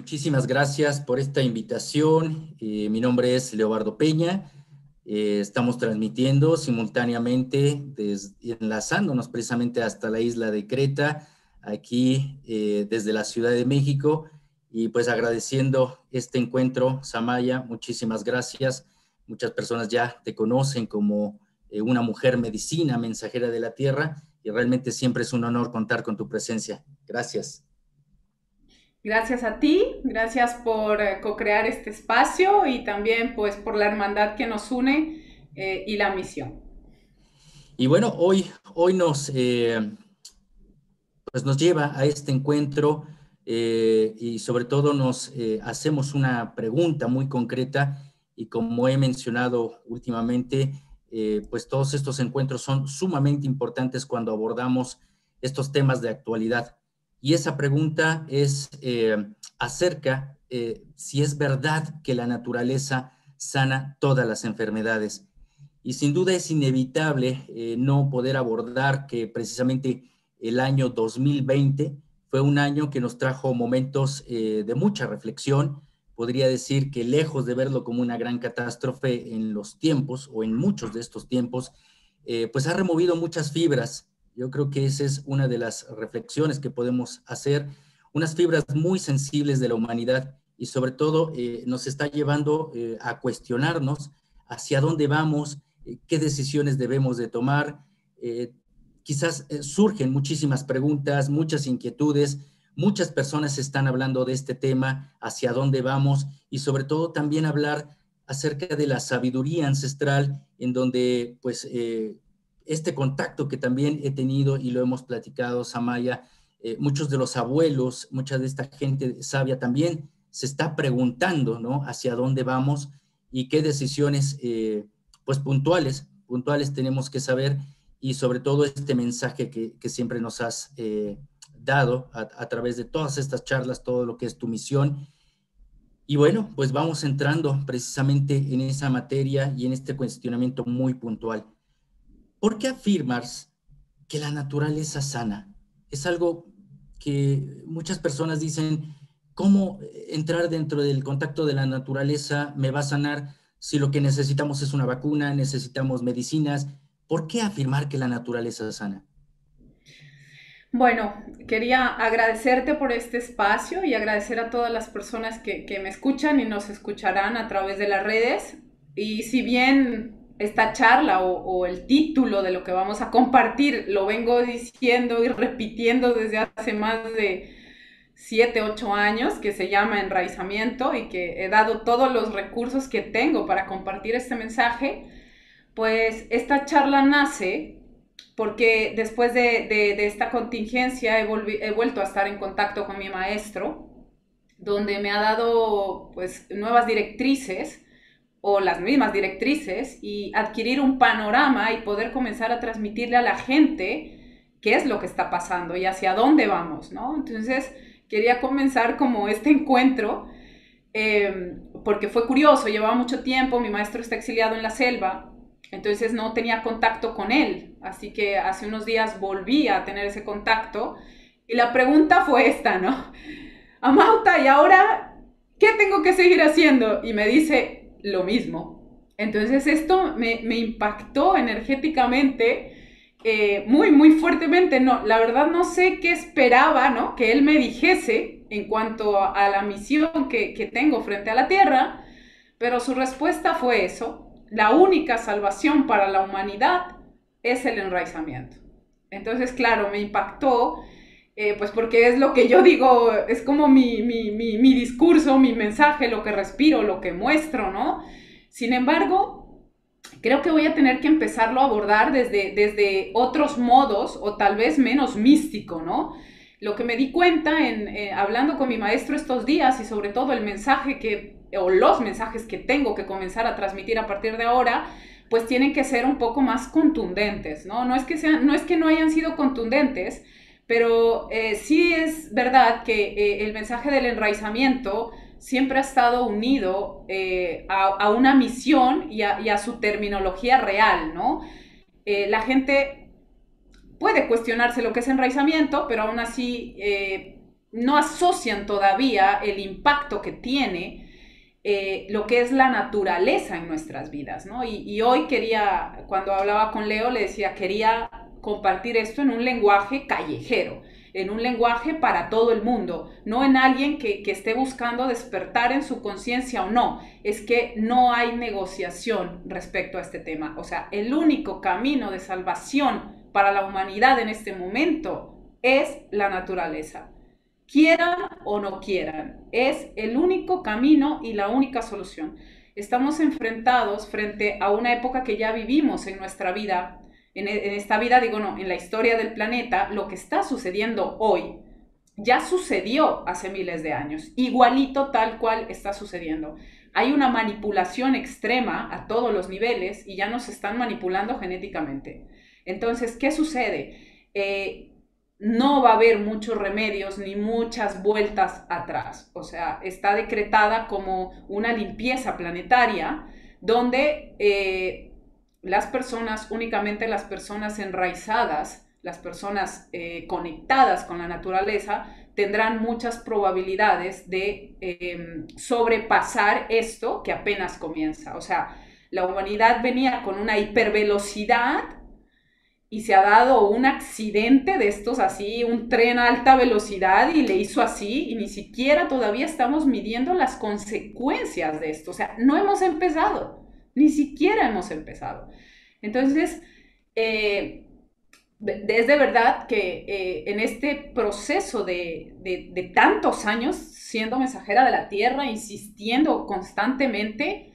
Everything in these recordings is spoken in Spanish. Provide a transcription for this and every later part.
Muchísimas gracias por esta invitación. Mi nombre es Leobardo Peña. Estamos transmitiendo simultáneamente, enlazándonos precisamente hasta la isla de Creta, aquí desde la Ciudad de México, y pues agradeciendo este encuentro, Samaya, muchísimas gracias. Muchas personas ya te conocen como una mujer medicina, mensajera de la tierra, y realmente siempre es un honor contar con tu presencia. Gracias. Gracias a ti, gracias por co-crear este espacio y también pues por la hermandad que nos une y la misión. Y bueno, hoy pues nos lleva a este encuentro y sobre todo nos hacemos una pregunta muy concreta y como he mencionado últimamente, pues todos estos encuentros son sumamente importantes cuando abordamos estos temas de actualidad. Y esa pregunta es acerca si es verdad que la naturaleza sana todas las enfermedades. Y sin duda es inevitable no poder abordar que precisamente el año 2020 fue un año que nos trajo momentos de mucha reflexión. Podría decir que lejos de verlo como una gran catástrofe en los tiempos o en muchos de estos tiempos, pues ha removido muchas fibras. Yo creo que esa es una de las reflexiones que podemos hacer, unas fibras muy sensibles de la humanidad y sobre todo nos está llevando a cuestionarnos hacia dónde vamos, qué decisiones debemos de tomar. Quizás surgen muchísimas preguntas, muchas inquietudes, muchas personas están hablando de este tema, hacia dónde vamos y sobre todo también hablar acerca de la sabiduría ancestral en donde pues este contacto que también he tenido y lo hemos platicado, Samaya, muchos de los abuelos, mucha de esta gente sabia también se está preguntando, ¿no? Hacia dónde vamos y qué decisiones pues puntuales tenemos que saber y sobre todo este mensaje que siempre nos has dado a través de todas estas charlas, todo lo que es tu misión. Y bueno, pues vamos entrando precisamente en esa materia y en este cuestionamiento muy puntual. ¿Por qué afirmas que la naturaleza sana? Es algo que muchas personas dicen, ¿cómo entrar dentro del contacto de la naturaleza me va a sanar si lo que necesitamos es una vacuna, necesitamos medicinas? ¿Por qué afirmar que la naturaleza es sana? Bueno, quería agradecerte por este espacio y agradecer a todas las personas que me escuchan y nos escucharán a través de las redes. Y si bien esta charla o el título de lo que vamos a compartir lo vengo diciendo y repitiendo desde hace más de 7, 8 años, que se llama enraizamiento y que he dado todos los recursos que tengo para compartir este mensaje, pues esta charla nace porque después de esta contingencia he vuelto a estar en contacto con mi maestro, donde me ha dado pues nuevas directrices o las mismas directrices y adquirir un panorama y poder comenzar a transmitirle a la gente qué es lo que está pasando y hacia dónde vamos, ¿no? Entonces quería comenzar como este encuentro porque fue curioso, llevaba mucho tiempo, mi maestro está exiliado en la selva, entonces no tenía contacto con él, así que hace unos días volví a tener ese contacto y la pregunta fue esta, ¿no? Amauta, ¿y ahora qué tengo que seguir haciendo? Y me dice lo mismo. Entonces esto me impactó energéticamente muy fuertemente. No, la verdad no sé qué esperaba, ¿no? Que él me dijese en cuanto a la misión que tengo frente a la Tierra, pero su respuesta fue eso. La única salvación para la humanidad es el enraizamiento. Entonces, claro, me impactó, pues porque es lo que yo digo, es como mi discurso, mi mensaje, lo que respiro, lo que muestro, ¿no? Sin embargo, creo que voy a tener que empezarlo a abordar desde otros modos o tal vez menos místico, ¿no? Lo que me di cuenta hablando con mi maestro estos días y sobre todo el mensaje o los mensajes que tengo que comenzar a transmitir a partir de ahora, pues tienen que ser un poco más contundentes, ¿no? No es que no hayan sido contundentes, pero sí es verdad que el mensaje del enraizamiento siempre ha estado unido a una misión y a su terminología real, ¿no? La gente puede cuestionarse lo que es enraizamiento, pero aún así no asocian todavía el impacto que tiene lo que es la naturaleza en nuestras vidas, ¿no? Y hoy quería, cuando hablaba con Leo, le decía, quería compartir esto en un lenguaje callejero, en un lenguaje para todo el mundo, no en alguien que esté buscando despertar en su conciencia o no. Es que no hay negociación respecto a este tema. O sea, el único camino de salvación para la humanidad en este momento es la naturaleza. Quieran o no quieran, es el único camino y la única solución. Estamos enfrentados frente a una época que ya vivimos en nuestra vida, en esta vida, digo no, en la historia del planeta. Lo que está sucediendo hoy ya sucedió hace miles de años, igualito tal cual está sucediendo. Hay una manipulación extrema a todos los niveles y ya nos están manipulando genéticamente. Entonces, ¿qué sucede? No va a haber muchos remedios ni muchas vueltas atrás. O sea, está decretada como una limpieza planetaria donde las personas, únicamente las personas enraizadas, las personas conectadas con la naturaleza, tendrán muchas probabilidades de sobrepasar esto que apenas comienza. O sea, la humanidad venía con una hipervelocidad y se ha dado un accidente de estos así, un tren a alta velocidad y le hizo así y ni siquiera todavía estamos midiendo las consecuencias de esto. O sea, no hemos empezado, ni siquiera hemos empezado. Entonces, es de verdad que en este proceso de tantos años siendo mensajera de la tierra, insistiendo constantemente,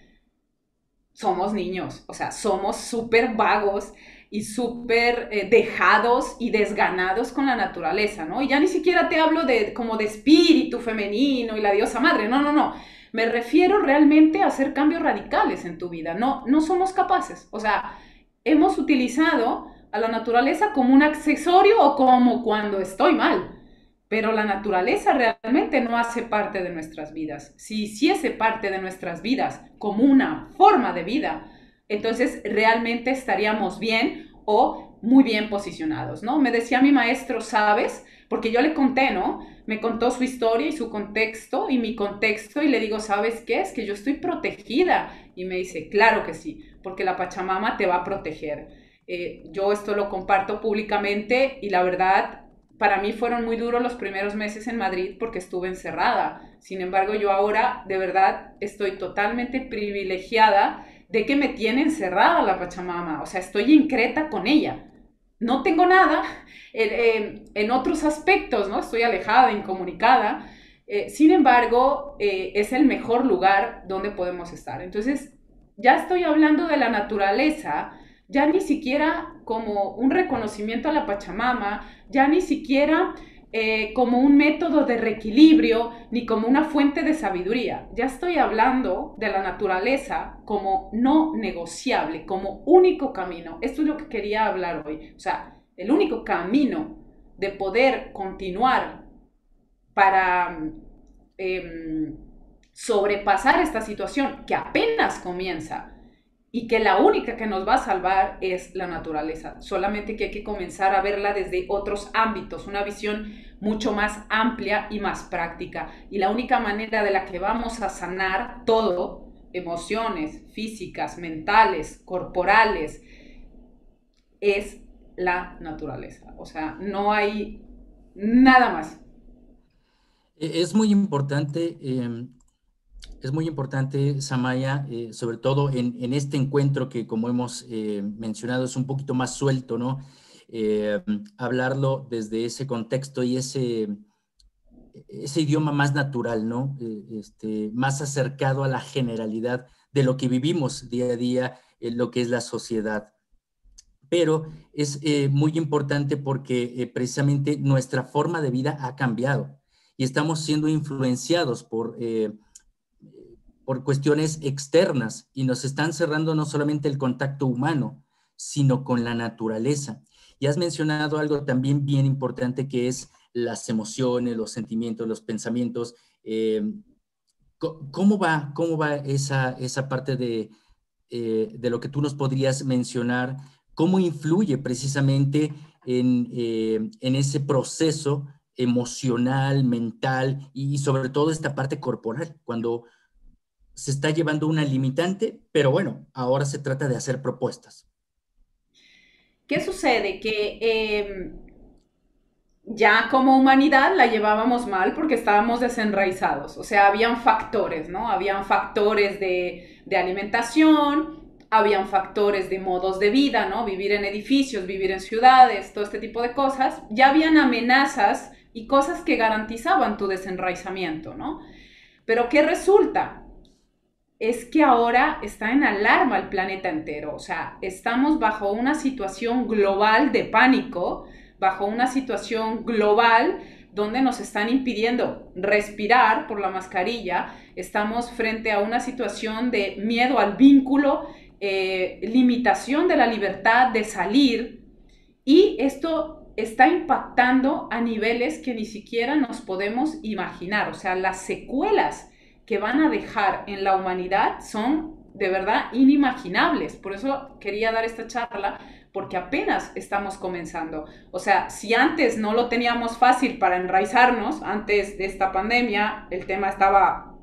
somos niños, o sea, somos súper vagos y súper dejados y desganados con la naturaleza, ¿no? Y ya ni siquiera te hablo de como de espíritu femenino y la diosa madre, no, no, no. Me refiero realmente a hacer cambios radicales en tu vida. No, no somos capaces. O sea, hemos utilizado a la naturaleza como un accesorio o como cuando estoy mal. Pero la naturaleza realmente no hace parte de nuestras vidas. Si hiciese parte de nuestras vidas como una forma de vida, entonces realmente estaríamos bien o muy bien posicionados, ¿no? Me decía mi maestro, ¿sabes? Porque yo le conté, ¿no? Me contó su historia y su contexto y mi contexto y le digo, ¿sabes qué? Es que yo estoy protegida. Y me dice, claro que sí, porque la Pachamama te va a proteger. Yo esto lo comparto públicamente y la verdad para mí fueron muy duros los primeros meses en Madrid porque estuve encerrada. Sin embargo, yo ahora de verdad estoy totalmente privilegiada de que me tiene encerrada la Pachamama. O sea, estoy en Creta con ella. No tengo nada en otros aspectos, ¿no? Estoy alejada, incomunicada. Sin embargo, es el mejor lugar donde podemos estar. Entonces, ya estoy hablando de la naturaleza, ya ni siquiera como un reconocimiento a la Pachamama, ya ni siquiera como un método de reequilibrio, ni como una fuente de sabiduría. Ya estoy hablando de la naturaleza como no negociable, como único camino. Esto es lo que quería hablar hoy. O sea, el único camino de poder continuar para sobrepasar esta situación que apenas comienza y que la única que nos va a salvar es la naturaleza. Solamente que hay que comenzar a verla desde otros ámbitos, una visión mucho más amplia y más práctica. Y la única manera de la que vamos a sanar todo, emociones físicas, mentales, corporales, es la naturaleza. O sea, no hay nada más. Es muy importante, Samaya, sobre todo en este encuentro que, como hemos mencionado, es un poquito más suelto, ¿no? Eh, Hablarlo desde ese contexto y ese idioma más natural, ¿no? Más acercado a la generalidad de lo que vivimos día a día en lo que es la sociedad. Pero es muy importante porque precisamente nuestra forma de vida ha cambiado y estamos siendo influenciados por cuestiones externas y nos están cerrando no solamente el contacto humano, sino con la naturaleza. Y has mencionado algo también bien importante que es las emociones, los sentimientos, los pensamientos. ¿Cómo va esa parte de lo que tú nos podrías mencionar? ¿Cómo influye precisamente en ese proceso emocional, mental y sobre todo esta parte corporal, cuando se está llevando una limitante, pero bueno, ahora se trata de hacer propuestas. ¿Qué sucede? Que ya como humanidad la llevábamos mal porque estábamos desenraizados. O sea, habían factores, ¿no? Habían factores de alimentación, habían factores de modos de vida, ¿no? Vivir en edificios, vivir en ciudades, todo este tipo de cosas. Ya habían amenazas y cosas que garantizaban tu desenraizamiento, ¿no? Pero ¿qué resulta? Es que ahora está en alarma el planeta entero. O sea, estamos bajo una situación global de pánico, bajo una situación global donde nos están impidiendo respirar por la mascarilla. Estamos frente a una situación de miedo al vínculo, limitación de la libertad de salir, y esto está impactando a niveles que ni siquiera nos podemos imaginar. O sea, las secuelas que van a dejar en la humanidad son de verdad inimaginables. Por eso quería dar esta charla, porque apenas estamos comenzando. O sea, si antes no lo teníamos fácil para enraizarnos, antes de esta pandemia, el tema estaba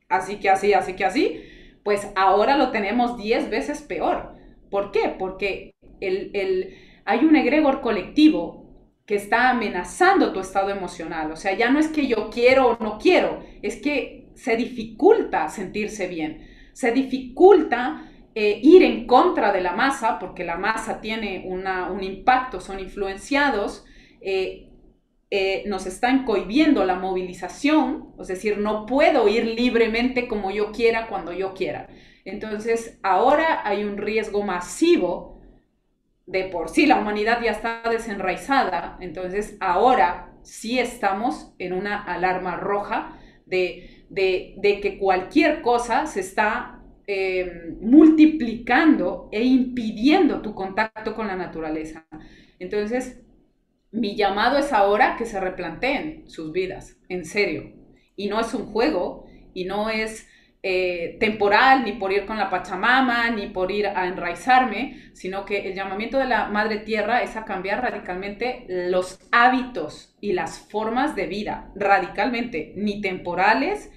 así que así, así que así, pues ahora lo tenemos 10 veces peor. ¿Por qué? Porque hay un egregor colectivo que está amenazando tu estado emocional. O sea, ya no es que yo quiero o no quiero, es que se dificulta sentirse bien, se dificulta ir en contra de la masa, porque la masa tiene un impacto, son influenciados, nos están cohibiendo la movilización, es decir, no puedo ir libremente como yo quiera, cuando yo quiera. Entonces, ahora hay un riesgo masivo. De por sí la humanidad ya está desenraizada, entonces ahora sí estamos en una alarma roja de que cualquier cosa se está multiplicando e impidiendo tu contacto con la naturaleza. Entonces, mi llamado es ahora que se replanteen sus vidas, en serio. Y no es un juego, y no es temporal, ni por ir con la Pachamama, ni por ir a enraizarme, sino que el llamamiento de la Madre Tierra es a cambiar radicalmente los hábitos y las formas de vida, radicalmente, ni temporales,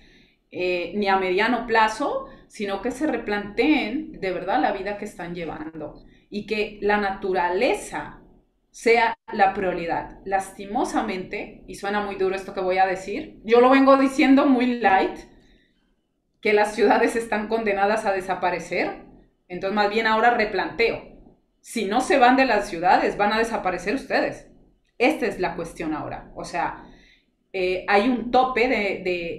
ni a mediano plazo, sino que se replanteen de verdad la vida que están llevando y que la naturaleza sea la prioridad. Lastimosamente, y suena muy duro esto que voy a decir, yo lo vengo diciendo muy light, que las ciudades están condenadas a desaparecer, entonces más bien ahora replanteo. Si no se van de las ciudades, van a desaparecer ustedes. Esta es la cuestión ahora. O sea, hay un tope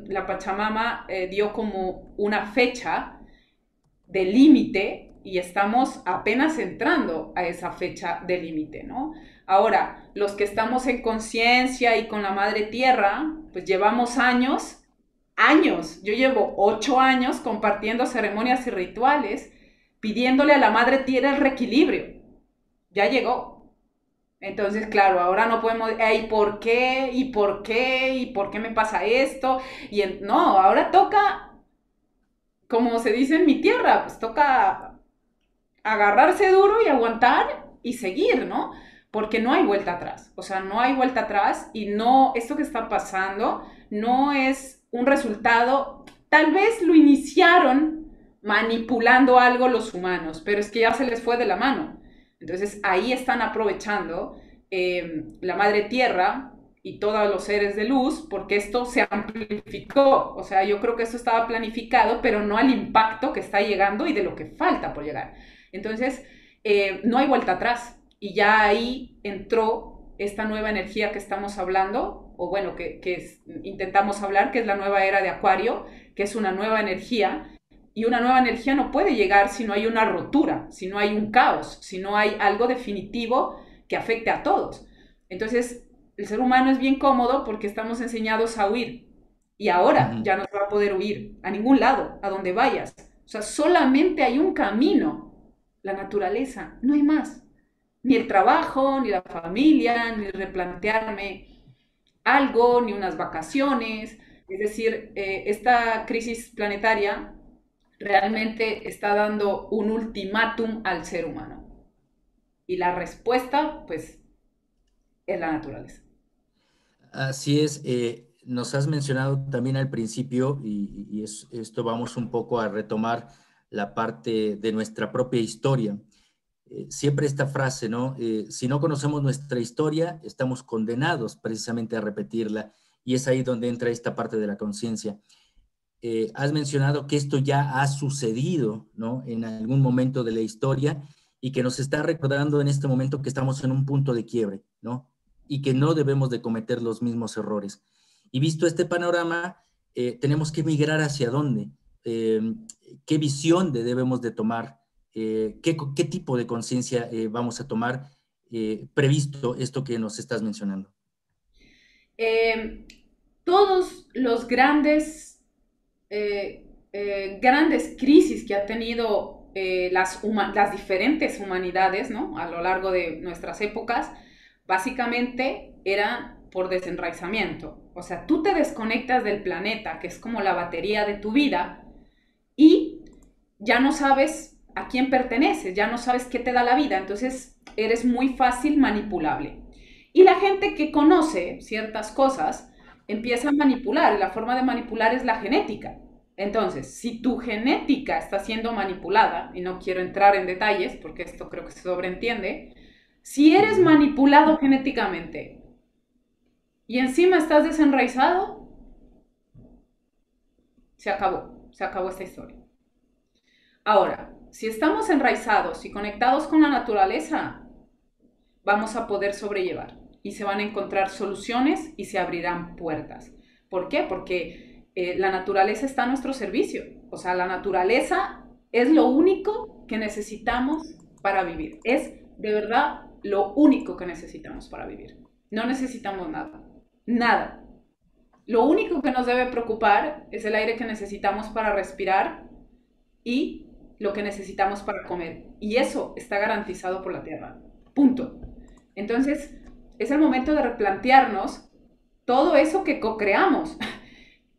la Pachamama dio como una fecha de límite y estamos apenas entrando a esa fecha de límite, ¿no? Ahora, los que estamos en conciencia y con la Madre Tierra, pues llevamos años, años. Yo llevo 8 años compartiendo ceremonias y rituales, pidiéndole a la Madre Tierra el reequilibrio. Ya llegó. Entonces, claro, ahora no podemos, ¿y por qué? ¿Y por qué? ¿Y por qué me pasa esto? No, ahora toca, como se dice en mi tierra, pues toca agarrarse duro y aguantar y seguir, ¿no? Porque no hay vuelta atrás. O sea, no hay vuelta atrás, y no, esto que está pasando no es un resultado, tal vez lo iniciaron manipulando algo los humanos, pero es que ya se les fue de la mano. Entonces ahí están aprovechando la Madre Tierra y todos los seres de luz, porque esto se amplificó. O sea, yo creo que esto estaba planificado, pero no al impacto que está llegando y de lo que falta por llegar. Entonces, no hay vuelta atrás, y ya ahí entró esta nueva energía que estamos hablando, o bueno, intentamos hablar, que es la nueva era de Acuario, que es una nueva energía, y una nueva energía no puede llegar si no hay una rotura, si no hay un caos, si no hay algo definitivo que afecte a todos. Entonces, el ser humano es bien cómodo porque estamos enseñados a huir, y ahora Ujú. ya no se va a poder huir a ningún lado, a donde vayas. O sea, solamente hay un camino: la naturaleza, no hay más. Ni el trabajo, ni la familia, ni replantearme algo, ni unas vacaciones. Es decir, esta crisis planetaria realmente está dando un ultimátum al ser humano. Y la respuesta, pues, es la naturaleza. Así es, nos has mencionado también al principio, esto vamos un poco a retomar la parte de nuestra propia historia. Siempre esta frase, ¿no? Si no conocemos nuestra historia, estamos condenados precisamente a repetirla, y es ahí donde entra esta parte de la conciencia. Has mencionado que esto ya ha sucedido, ¿no? En algún momento de la historia y que nos está recordando en este momento que estamos en un punto de quiebre, ¿no? Y que no debemos de cometer los mismos errores. Y visto este panorama, tenemos que migrar hacia dónde, eh, qué visión debemos de tomar, qué tipo de conciencia vamos a tomar, previsto esto que nos estás mencionando. Eh, Todos los grandes crisis que ha tenido las diferentes humanidades, ¿no? A lo largo de nuestras épocas, básicamente eran por desenraizamiento. O sea, tú te desconectas del planeta, que es como la batería de tu vida, y ya no sabes a quién perteneces, ya no sabes qué te da la vida, entonces eres muy fácil manipulable. Y la gente que conoce ciertas cosas empieza a manipular, y la forma de manipular es la genética. Entonces, si tu genética está siendo manipulada, y no quiero entrar en detalles porque esto creo que se sobreentiende, si eres manipulado genéticamente y encima estás desenraizado, se acabó esta historia. Ahora, si estamos enraizados y conectados con la naturaleza, vamos a poder sobrellevar y se van a encontrar soluciones y se abrirán puertas. ¿Por qué? Porque la naturaleza está a nuestro servicio. O sea, la naturaleza es lo único que necesitamos para vivir. Es de verdad lo único que necesitamos para vivir. No necesitamos nada. Nada. Lo único que nos debe preocupar es el aire que necesitamos para respirar y lo que necesitamos para comer. Y eso está garantizado por la tierra. Punto. Entonces, es el momento de replantearnos todo eso que co-creamos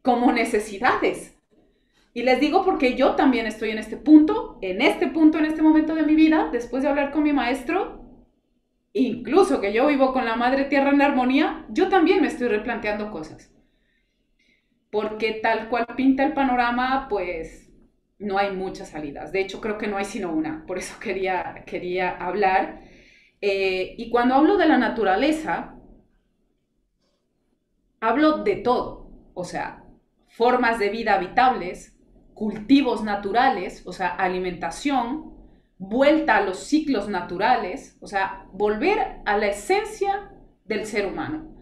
como necesidades. Y les digo porque yo también estoy en este punto, en este momento de mi vida, después de hablar con mi maestro, incluso que yo vivo con la madre tierra en armonía, yo también me estoy replanteando cosas. Porque tal cual pinta el panorama, pues no hay muchas salidas. De hecho, creo que no hay sino una. Por eso quería hablar. Y cuando hablo de la naturaleza, hablo de todo. O sea, formas de vida habitables, cultivos naturales, o sea, alimentación, vuelta a los ciclos naturales, o sea, volver a la esencia del ser humano.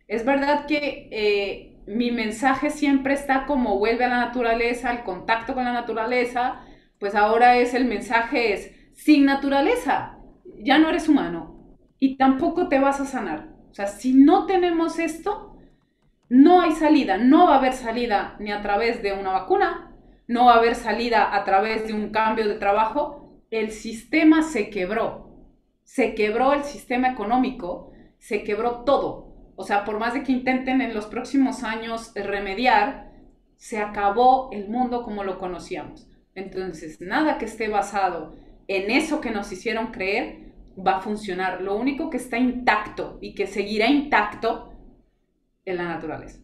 Es verdad que mi mensaje siempre está como vuelve a la naturaleza, el contacto con la naturaleza, pues ahora el mensaje es, sin naturaleza, ya no eres humano y tampoco te vas a sanar. O sea, si no tenemos esto, no hay salida, no va a haber salida ni a través de una vacuna, no va a haber salida a través de un cambio de trabajo. El sistema se quebró el sistema económico, se quebró todo. O sea, por más de que intenten en los próximos años remediar, se acabó el mundo como lo conocíamos. Entonces, nada que esté basado en eso que nos hicieron creer va a funcionar. Lo único que está intacto y que seguirá intacto es la naturaleza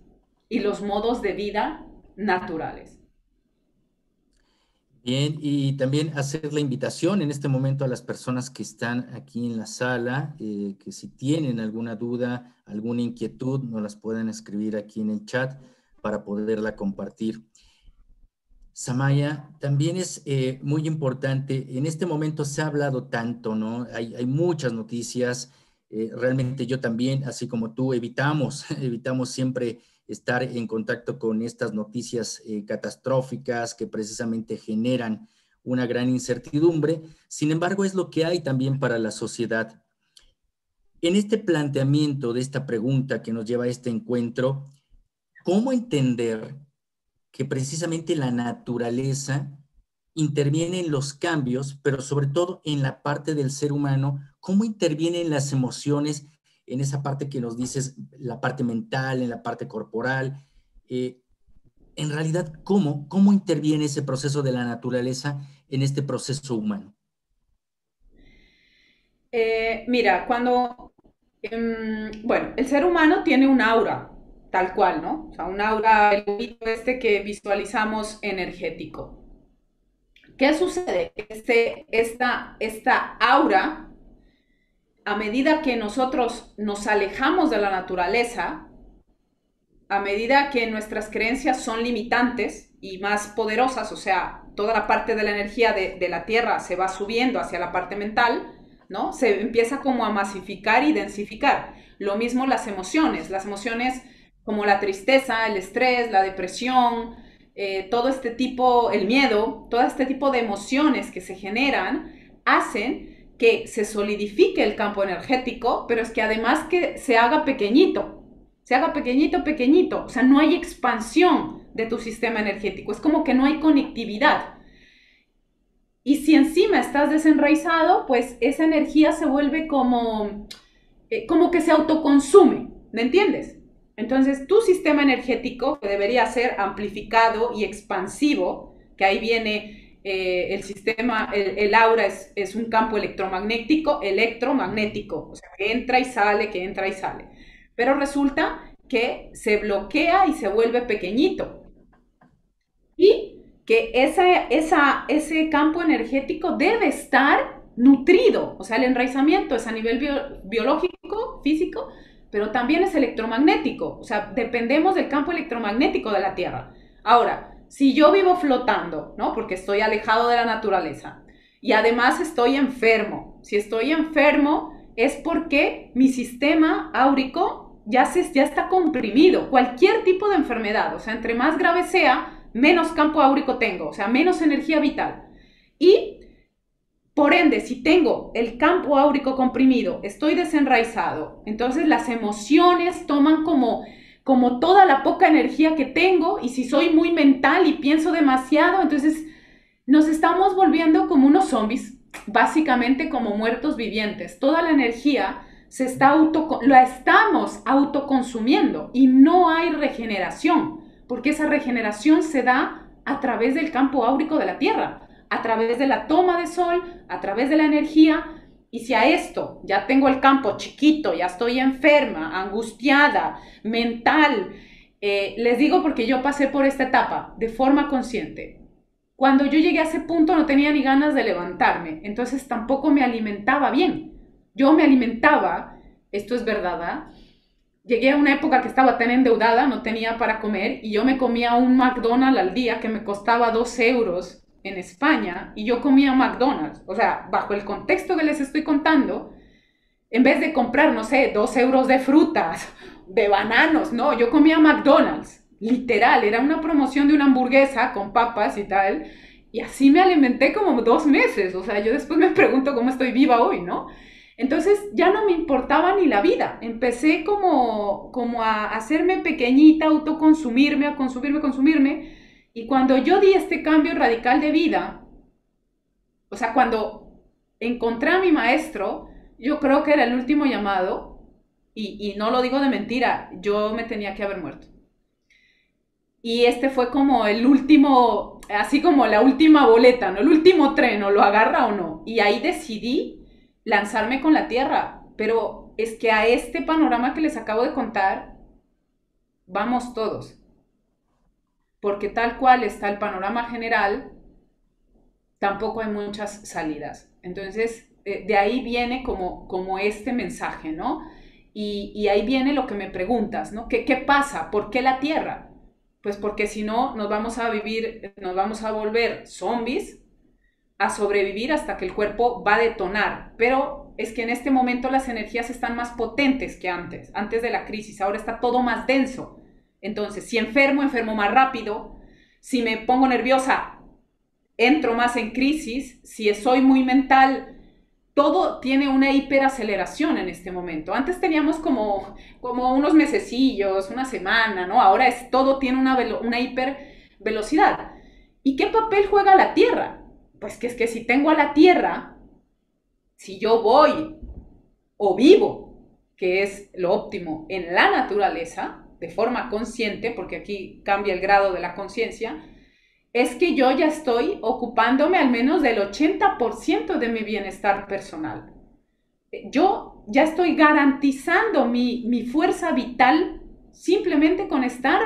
y los modos de vida naturales. Bien, y también hacer la invitación en este momento a las personas que están aquí en la sala, que si tienen alguna duda, alguna inquietud, nos las pueden escribir aquí en el chat para poderla compartir. Samaya, también es muy importante, en este momento se ha hablado tanto, ¿no? Hay muchas noticias, realmente yo también, así como tú, evitamos siempre estar en contacto con estas noticias catastróficas que precisamente generan una gran incertidumbre. Sin embargo, es lo que hay también para la sociedad. En este planteamiento de esta pregunta que nos lleva a este encuentro, ¿cómo entender que precisamente la naturaleza interviene en los cambios, pero sobre todo en la parte del ser humano? ¿Cómo intervienen las emociones en esa parte que nos dices, la parte mental, en la parte corporal? En realidad, ¿cómo interviene ese proceso de la naturaleza en este proceso humano? Mira, cuando Bueno, el ser humano tiene un aura, tal cual, ¿no? O sea, un aura, el este que visualizamos energético. ¿Qué sucede? Esta aura, a medida que nosotros nos alejamos de la naturaleza, a medida que nuestras creencias son limitantes y más poderosas, o sea, toda la parte de la energía de la Tierra se va subiendo hacia la parte mental, ¿no? Se empieza como a masificar y densificar. Lo mismo las emociones como la tristeza, el estrés, la depresión, todo este tipo, el miedo, todo este tipo de emociones que se generan hacen que se solidifique el campo energético, pero es que además que se haga pequeñito, pequeñito, o sea, no hay expansión de tu sistema energético, es como que no hay conectividad. Y si encima estás desenraizado, pues esa energía se vuelve como que se autoconsume, ¿me entiendes? Entonces, tu sistema energético, que debería ser amplificado y expansivo, que ahí viene el sistema, el aura es un campo electromagnético, o sea, que entra y sale, que entra y sale. Pero resulta que se bloquea y se vuelve pequeñito. Y que ese campo energético debe estar nutrido, o sea, el enraizamiento es a nivel biológico, físico, pero también es electromagnético, o sea, dependemos del campo electromagnético de la Tierra. Ahora, si yo vivo flotando, ¿no? Porque estoy alejado de la naturaleza y además estoy enfermo, si estoy enfermo es porque mi sistema áurico ya está comprimido, cualquier tipo de enfermedad, o sea, entre más grave sea, menos campo áurico tengo, o sea, menos energía vital. Y por ende, si tengo el campo áurico comprimido, estoy desenraizado, entonces las emociones toman como toda la poca energía que tengo, y si soy muy mental y pienso demasiado, entonces nos estamos volviendo como unos zombies, básicamente como muertos vivientes. Toda la energía la estamos autoconsumiendo y no hay regeneración, porque esa regeneración se da a través del campo áurico de la Tierra, a través de la toma de sol, a través de la energía. Y si a esto ya tengo el campo chiquito, ya estoy enferma, angustiada, mental, les digo porque yo pasé por esta etapa de forma consciente. Cuando yo llegué a ese punto no tenía ni ganas de levantarme, entonces tampoco me alimentaba bien. Yo me alimentaba, esto es verdad, ¿eh? Llegué a una época que estaba tan endeudada, no tenía para comer, y yo me comía un McDonald's al día que me costaba 2 euros en España, y yo comía McDonald's. O sea, bajo el contexto que les estoy contando, en vez de comprar, no sé, 2 euros de frutas, de bananos, no, yo comía McDonald's. Literal, era una promoción de una hamburguesa con papas y tal, y así me alimenté como 2 meses. O sea, yo después me pregunto cómo estoy viva hoy, ¿no? Entonces ya no me importaba ni la vida. Empecé como a hacerme pequeñita, autoconsumirme, a consumirme. Y cuando yo di este cambio radical de vida, o sea, cuando encontré a mi maestro, yo creo que era el último llamado, y no lo digo de mentira, yo me tenía que haber muerto. Y este fue como el último, así como la última boleta, ¿no? El último tren, o lo agarra o no. Y ahí decidí lanzarme con la tierra. Pero es que a este panorama que les acabo de contar, vamos todos. Porque tal cual está el panorama general, tampoco hay muchas salidas. Entonces, de ahí viene como este mensaje, ¿no? Y ahí viene lo que me preguntas, ¿no? ¿Qué pasa? ¿Por qué la Tierra? Pues porque si no, nos vamos a volver zombies, a sobrevivir hasta que el cuerpo va a detonar. Pero es que en este momento las energías están más potentes que antes de la crisis. Ahora está todo más denso. Entonces, si enfermo más rápido. Si me pongo nerviosa, entro más en crisis. Si soy muy mental, todo tiene una hiperaceleración en este momento. Antes teníamos como unos mesecillos, una semana, ¿no? Ahora todo tiene una hiper velocidad. ¿Y qué papel juega la Tierra? Pues que es que si tengo a la Tierra, si yo voy o vivo, que es lo óptimo, en la naturaleza, de forma consciente, porque aquí cambia el grado de la conciencia, es que yo ya estoy ocupándome al menos del 80% de mi bienestar personal. yo ya estoy garantizando mi fuerza vital simplemente con estar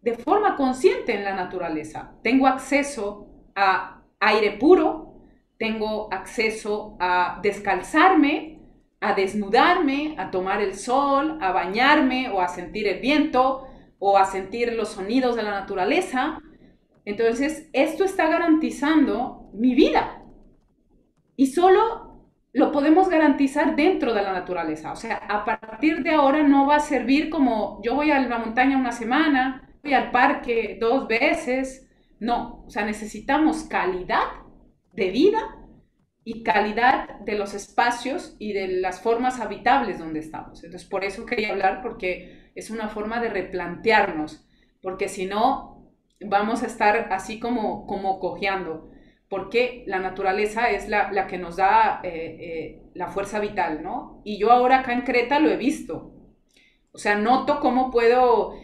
de forma consciente en la naturaleza. Tengo acceso a aire puro, tengo acceso a descalzarme, a desnudarme, a tomar el sol, a bañarme o a sentir el viento o a sentir los sonidos de la naturaleza. Entonces, esto está garantizando mi vida y solo lo podemos garantizar dentro de la naturaleza. O sea, a partir de ahora no va a servir como yo voy a la montaña una semana, voy al parque 2 veces. No, o sea, necesitamos calidad de vida y calidad de los espacios y de las formas habitables donde estamos. Entonces, por eso quería hablar, porque es una forma de replantearnos, porque si no, vamos a estar así como cojeando, porque la naturaleza es la que nos da la fuerza vital, ¿no? Y yo ahora acá en Creta lo he visto. O sea, noto cómo puedo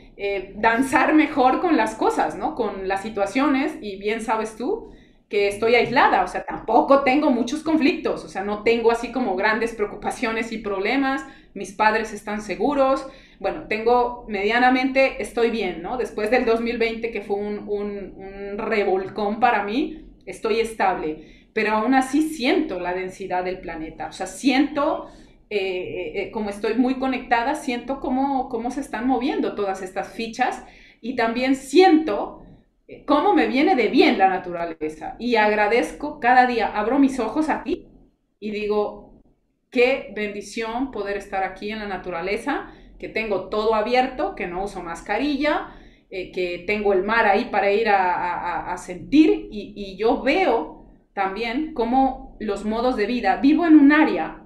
danzar mejor con las cosas, ¿no? Con las situaciones, y bien sabes tú que estoy aislada, o sea, tampoco tengo muchos conflictos, o sea, no tengo así como grandes preocupaciones y problemas, mis padres están seguros, bueno, tengo medianamente, estoy bien, ¿no? Después del 2020 que fue un revolcón para mí, estoy estable, pero aún así siento la densidad del planeta, o sea, siento como estoy muy conectada, siento cómo se están moviendo todas estas fichas y también siento cómo me viene de bien la naturaleza y agradezco cada día, abro mis ojos aquí y digo, qué bendición poder estar aquí en la naturaleza, que tengo todo abierto, que no uso mascarilla, que tengo el mar ahí para ir a sentir y yo veo también cómo los modos de vida, vivo en un área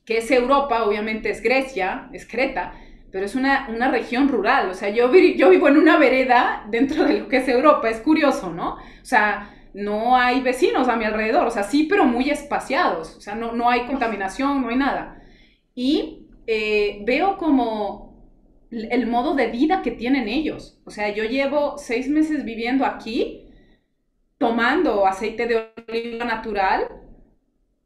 que es Europa, obviamente es Grecia, es Creta, pero es una región rural, o sea, yo vivo en una vereda dentro de lo que es Europa, es curioso, ¿no? O sea, no hay vecinos a mi alrededor, o sea, sí, pero muy espaciados, o sea, no hay contaminación, no hay nada. Y veo como el modo de vida que tienen ellos, o sea, yo llevo 6 meses viviendo aquí, tomando aceite de oliva natural,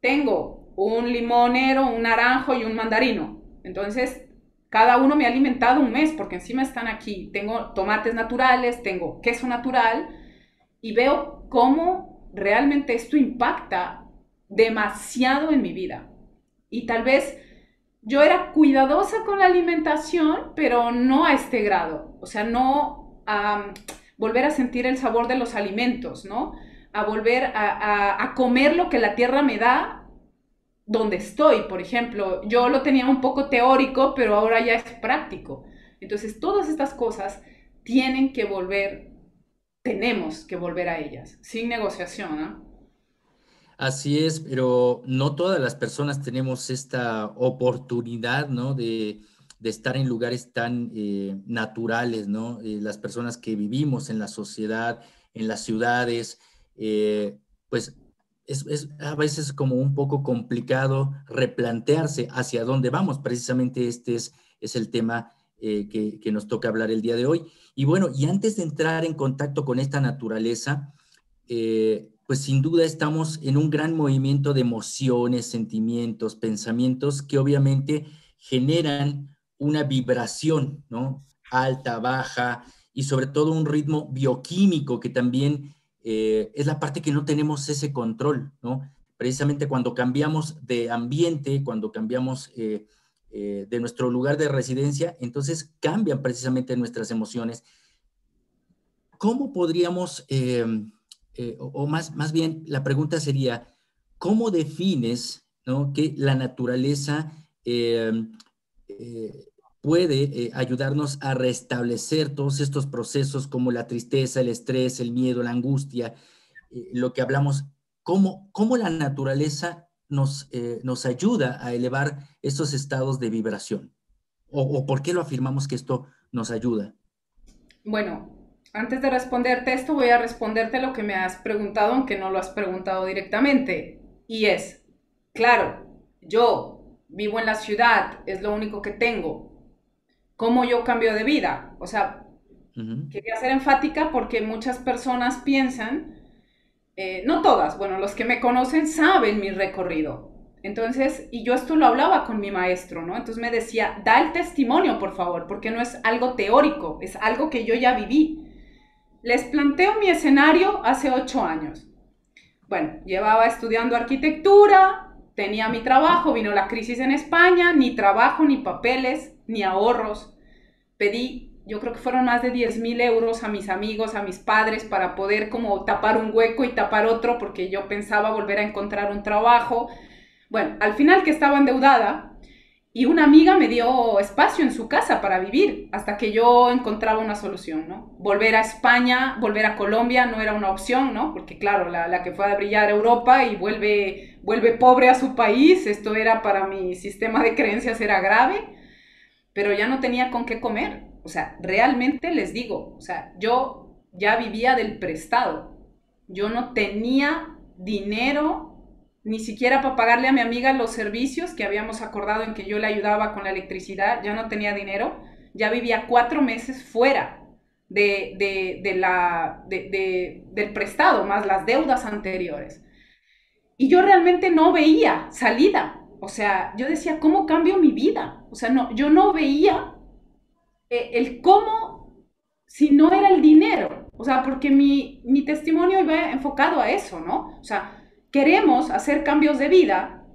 tengo un limonero, un naranjo y un mandarino. Entonces, cada uno me ha alimentado un mes porque encima están aquí. Tengo tomates naturales, tengo queso natural y veo cómo realmente esto impacta demasiado en mi vida. Y tal vez yo era cuidadosa con la alimentación, pero no a este grado. O sea, no a volver a sentir el sabor de los alimentos, ¿no? A volver a comer lo que la tierra me da donde estoy, por ejemplo. Yo lo tenía un poco teórico, pero ahora ya es práctico. Entonces, todas estas cosas tienen que volver, tenemos que volver a ellas, sin negociación, ¿no? Así es, pero no todas las personas tenemos esta oportunidad, ¿no? De estar en lugares tan naturales, ¿no? Las personas que vivimos en la sociedad, en las ciudades, pues es a veces como un poco complicado replantearse hacia dónde vamos. Precisamente es el tema que nos toca hablar el día de hoy. Y bueno, y antes de entrar en contacto con esta naturaleza, pues sin duda estamos en un gran movimiento de emociones, sentimientos, pensamientos que obviamente generan una vibración, ¿no? Alta, baja y sobre todo un ritmo bioquímico que también es la parte que no tenemos ese control, ¿no? Precisamente cuando cambiamos de ambiente, cuando cambiamos de nuestro lugar de residencia, entonces cambian precisamente nuestras emociones. ¿Cómo podríamos o más bien la pregunta sería, ¿cómo defines, ¿no? Que la naturaleza eh, eh, puede ayudarnos a restablecer todos estos procesos como la tristeza, el estrés, el miedo, la angustia, lo que hablamos? ¿Cómo la naturaleza nos ayuda a elevar estos estados de vibración? ¿O por qué lo afirmamos que esto nos ayuda? Bueno, antes de responderte esto, voy a responderte lo que me has preguntado, aunque no lo has preguntado directamente. Y es, claro, yo vivo en la ciudad, es lo único que tengo. ¿Cómo yo cambio de vida? O sea, Ujú. quería ser enfática porque muchas personas piensan, no todas, bueno, los que me conocen saben mi recorrido. Entonces, y yo esto lo hablaba con mi maestro, ¿no? Entonces me decía, da el testimonio, por favor, porque no es algo teórico, es algo que yo ya viví. Les planteo mi escenario hace 8 años. Bueno, llevaba estudiando arquitectura, tenía mi trabajo, vino la crisis en España, ni trabajo, ni papeles, ni ahorros. Pedí, yo creo que fueron más de 10.000 euros a mis amigos, a mis padres, para poder como tapar un hueco y tapar otro, porque yo pensaba volver a encontrar un trabajo. Bueno, al final que estaba endeudada, y una amiga me dio espacio en su casa para vivir hasta que yo encontraba una solución, ¿no? Volver a España, volver a Colombia no era una opción, ¿no? Porque claro, la que fue a brillar a Europa y vuelve pobre a su país, esto era para mi sistema de creencias era grave, pero ya no tenía con qué comer. O sea, realmente les digo, o sea, yo ya vivía del prestado. Yo no tenía dinero ni siquiera para pagarle a mi amiga los servicios que habíamos acordado en que yo le ayudaba con la electricidad, ya no tenía dinero, ya vivía 4 meses fuera del prestado, más las deudas anteriores. Y yo realmente no veía salida. O sea, yo decía, ¿cómo cambio mi vida? O sea, no, yo no veía el cómo si no era el dinero. O sea, porque mi testimonio iba enfocado a eso, ¿no? O sea, queremos hacer cambios de vida.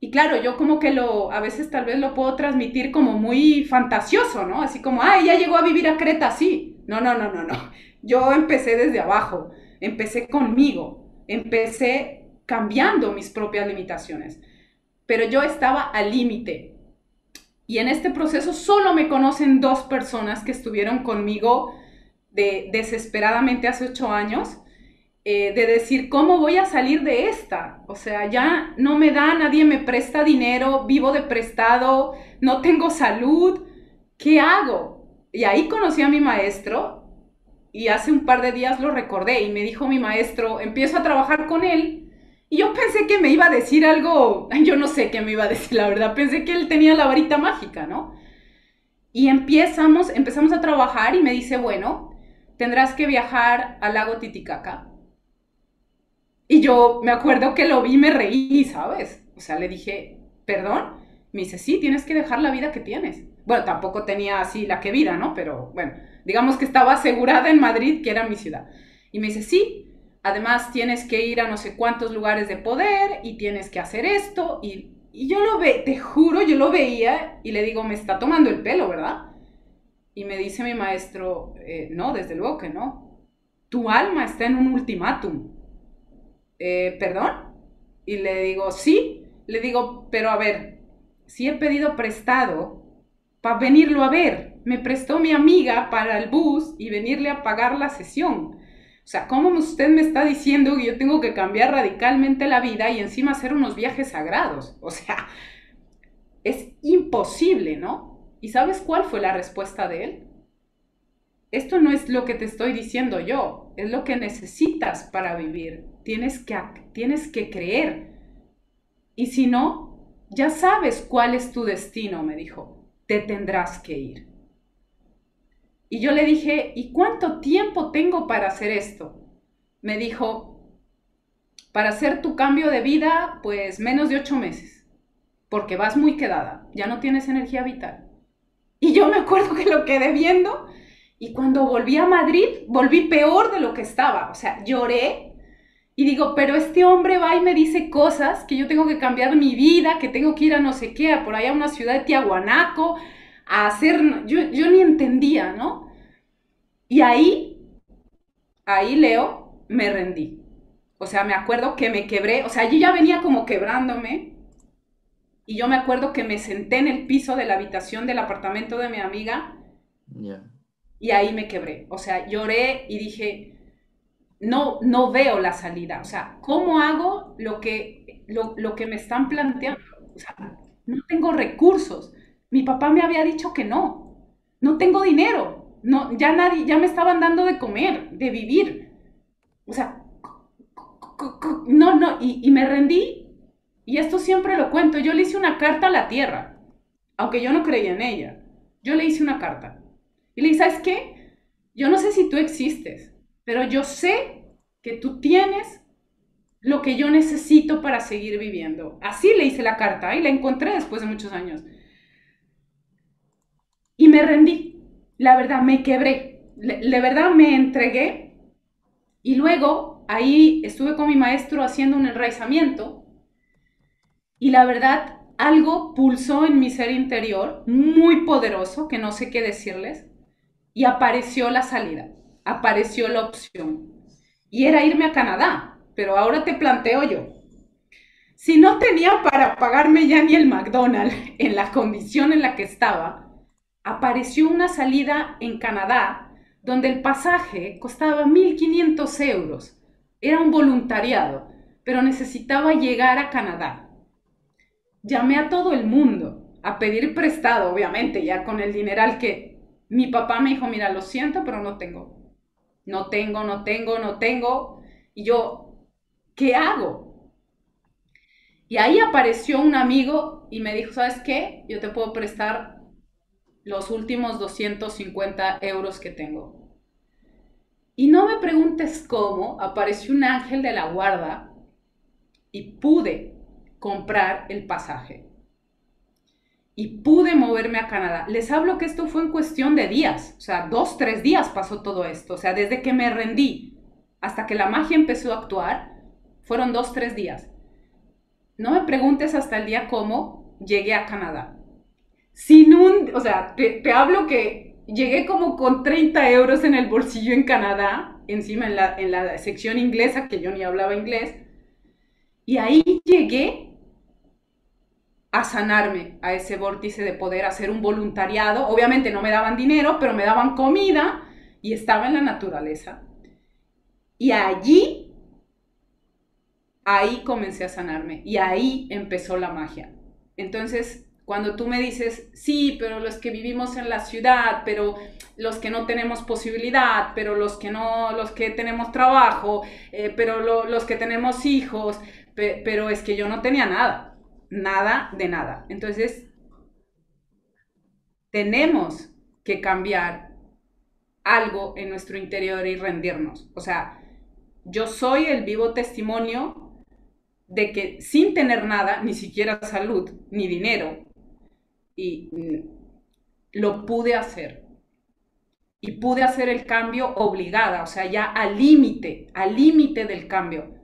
Y claro, yo como que a veces tal vez lo puedo transmitir como muy fantasioso, ¿no? Así como, ay, ya llegó a vivir a Creta, sí. No, no, no, no, no. Yo empecé desde abajo, empecé conmigo, empecé cambiando mis propias limitaciones. Pero yo estaba al límite. Y en este proceso solo me conocen 2 personas que estuvieron conmigo desesperadamente hace 8 años, de decir, ¿cómo voy a salir de esta? O sea, ya no me da, nadie me presta dinero, vivo de prestado, no tengo salud, ¿qué hago? Y ahí conocí a mi maestro y hace un par de días lo recordé y me dijo mi maestro, empiezo a trabajar con él. Y yo pensé que me iba a decir algo, yo no sé qué me iba a decir, la verdad, pensé que él tenía la varita mágica, ¿no? Y empezamos a trabajar y me dice, bueno, tendrás que viajar al lago Titicaca. Y yo me acuerdo que lo vi y me reí, ¿sabes? O sea, le dije, ¿perdón? Me dice, sí, tienes que dejar la vida que tienes. Bueno, tampoco tenía así la que vida, ¿no? Pero bueno, digamos que estaba asegurada en Madrid, que era mi ciudad. Y me dice, sí, además tienes que ir a no sé cuántos lugares de poder y tienes que hacer esto. Y yo te juro, yo lo veía y le digo, me está tomando el pelo, ¿verdad? Y me dice mi maestro, no, desde luego que no. Tu alma está en un ultimátum. ¿Perdón? Y le digo, sí. Le digo, pero a ver, si he pedido prestado para venirlo a ver. Me prestó mi amiga para el bus y venirle a pagar la sesión. O sea, ¿cómo usted me está diciendo que yo tengo que cambiar radicalmente la vida y encima hacer unos viajes sagrados? O sea, es imposible, ¿no? ¿Y sabes cuál fue la respuesta de él? Esto no es lo que te estoy diciendo yo, es lo que necesitas para vivir. Tienes que creer. Y si no, ya sabes cuál es tu destino, me dijo. Te tendrás que ir. Y yo le dije, ¿y cuánto tiempo tengo para hacer esto? Me dijo, para hacer tu cambio de vida, pues menos de 8 meses, porque vas muy quedada, ya no tienes energía vital. Y yo me acuerdo que lo quedé viendo y cuando volví a Madrid, volví peor de lo que estaba. O sea, lloré y digo, pero este hombre va y me dice cosas que yo tengo que cambiar mi vida, que tengo que ir a no sé qué, a por allá a una ciudad de Tiahuanaco, a hacer... Yo ni entendía, ¿no? Y ahí Leo, me rendí. O sea, me acuerdo que me quebré, o sea, yo ya venía como quebrándome y yo me acuerdo que me senté en el piso de la habitación del apartamento de mi amiga. Yeah. Y ahí me quebré. O sea, lloré y dije, no, no veo la salida. O sea, ¿cómo hago lo que me están planteando? O sea, no tengo recursos. Mi papá me había dicho que no. No tengo dinero. No, ya me estaban dando de comer, de vivir. O sea, no, y me rendí. Y esto siempre lo cuento. Yo le hice una carta a la tierra, aunque yo no creía en ella. Yo le hice una carta. Y le dije, ¿sabes qué? Yo no sé si tú existes, pero yo sé que tú tienes lo que yo necesito para seguir viviendo. Así le hice la carta y la encontré después de muchos años. Y me rendí, la verdad, me quebré, de verdad me entregué y luego ahí estuve con mi maestro haciendo un enraizamiento y la verdad algo pulsó en mi ser interior muy poderoso que no sé qué decirles y apareció la salida, apareció la opción y era irme a Canadá, pero ahora te planteo yo. Si no tenía para pagarme ya ni el McDonald's en la condición en la que estaba, apareció una salida en Canadá donde el pasaje costaba 1.500 euros. Era un voluntariado, pero necesitaba llegar a Canadá. Llamé a todo el mundo a pedir prestado, obviamente, ya con el dineral que mi papá me dijo, mira, lo siento, pero no tengo. No tengo, no tengo, no tengo. Y yo, ¿qué hago? Y ahí apareció un amigo y me dijo, ¿sabes qué? Yo te puedo prestar los últimos 250 euros que tengo. Y no me preguntes cómo, apareció un ángel de la guarda y pude comprar el pasaje. Y pude moverme a Canadá. Les hablo que esto fue en cuestión de días, o sea, 2, 3 días pasó todo esto. O sea, desde que me rendí hasta que la magia empezó a actuar, fueron 2, 3 días. No me preguntes hasta el día cómo llegué a Canadá. O sea, te hablo que llegué como con 30 euros en el bolsillo en Canadá, encima en la sección inglesa, que yo ni hablaba inglés, y ahí llegué a sanarme a ese vórtice de poder hacer un voluntariado. Obviamente no me daban dinero, pero me daban comida y estaba en la naturaleza. Y ahí comencé a sanarme y ahí empezó la magia. Entonces, cuando tú me dices, sí, pero los que vivimos en la ciudad, pero los que no tenemos posibilidad, pero los que tenemos trabajo, pero los que tenemos hijos, pero es que yo no tenía nada, nada de nada. Entonces, tenemos que cambiar algo en nuestro interior y rendirnos. O sea, yo soy el vivo testimonio de que sin tener nada, ni siquiera salud, ni dinero, y lo pude hacer. Y pude hacer el cambio obligada, o sea, ya al límite del cambio,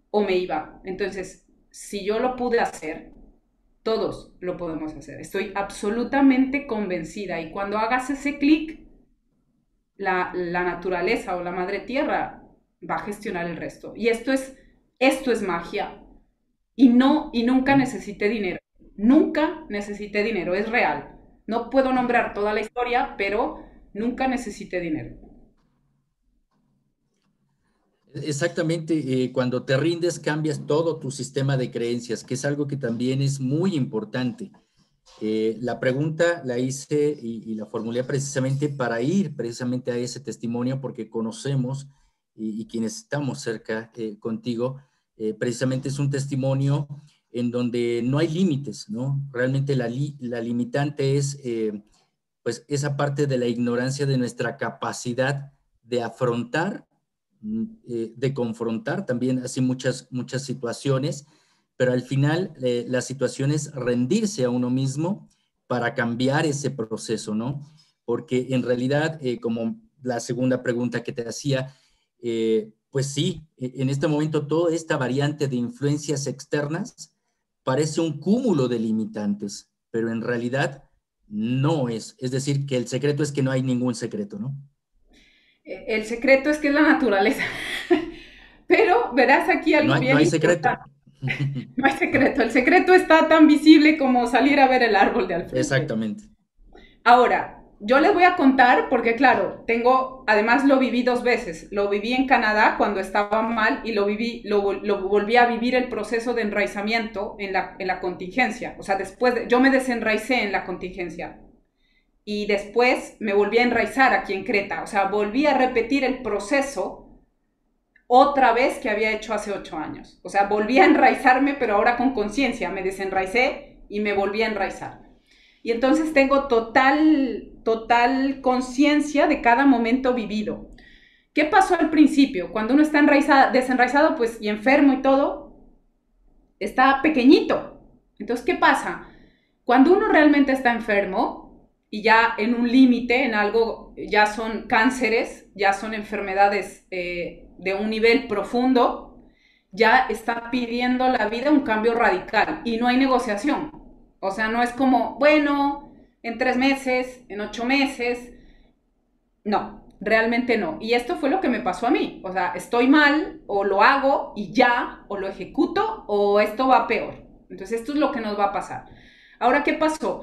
o me iba. Entonces, si yo lo pude hacer, todos lo podemos hacer. Estoy absolutamente convencida. Y cuando hagas ese clic, la naturaleza o la madre tierra va a gestionar el resto. Y esto es magia. Y nunca necesité dinero. Nunca necesité dinero, es real. No puedo nombrar toda la historia, pero nunca necesité dinero. Exactamente, cuando te rindes cambias todo tu sistema de creencias, que es algo que también es muy importante. La pregunta la hice y la formulé precisamente para ir precisamente a ese testimonio porque conocemos y quienes estamos cerca contigo, precisamente es un testimonio en donde no hay límites, ¿no? Realmente la limitante es pues esa parte de la ignorancia de nuestra capacidad de afrontar, de confrontar también así muchas situaciones, pero al final la situación es rendirse a uno mismo para cambiar ese proceso, ¿no? Porque en realidad, como la segunda pregunta que te hacía, pues sí, en este momento toda esta variante de influencias externas parece un cúmulo de limitantes, pero en realidad no es. Es decir, que el secreto es que no hay ningún secreto, ¿no? El secreto es que es la naturaleza. Pero verás aquí algo No bien hay secreto. importante. No hay secreto. El secreto está tan visible como salir a ver el árbol de al frente. Exactamente. Ahora, yo les voy a contar porque, claro, además lo viví 2 veces. Lo viví en Canadá cuando estaba mal y lo volví a vivir el proceso de enraizamiento en la contingencia. O sea, yo me desenraicé en la contingencia y después me volví a enraizar aquí en Creta. O sea, volví a repetir el proceso otra vez que había hecho hace 8 años. O sea, volví a enraizarme, pero ahora con conciencia. Me desenraicé y me volví a enraizar. Y entonces tengo total conciencia de cada momento vivido. ¿Qué pasó al principio? Cuando uno está desenraizado pues, y enfermo y todo, está pequeñito. Entonces, ¿qué pasa? Cuando uno realmente está enfermo y ya en un límite, en algo, ya son cánceres, ya son enfermedades de un nivel profundo, ya está pidiendo la vida un cambio radical y no hay negociación. O sea, no es como, bueno, en 3 meses, en 8 meses. No, realmente no. Y esto fue lo que me pasó a mí. O sea, estoy mal, o lo hago y ya, o lo ejecuto, o esto va peor. Entonces, esto es lo que nos va a pasar. Ahora, ¿qué pasó?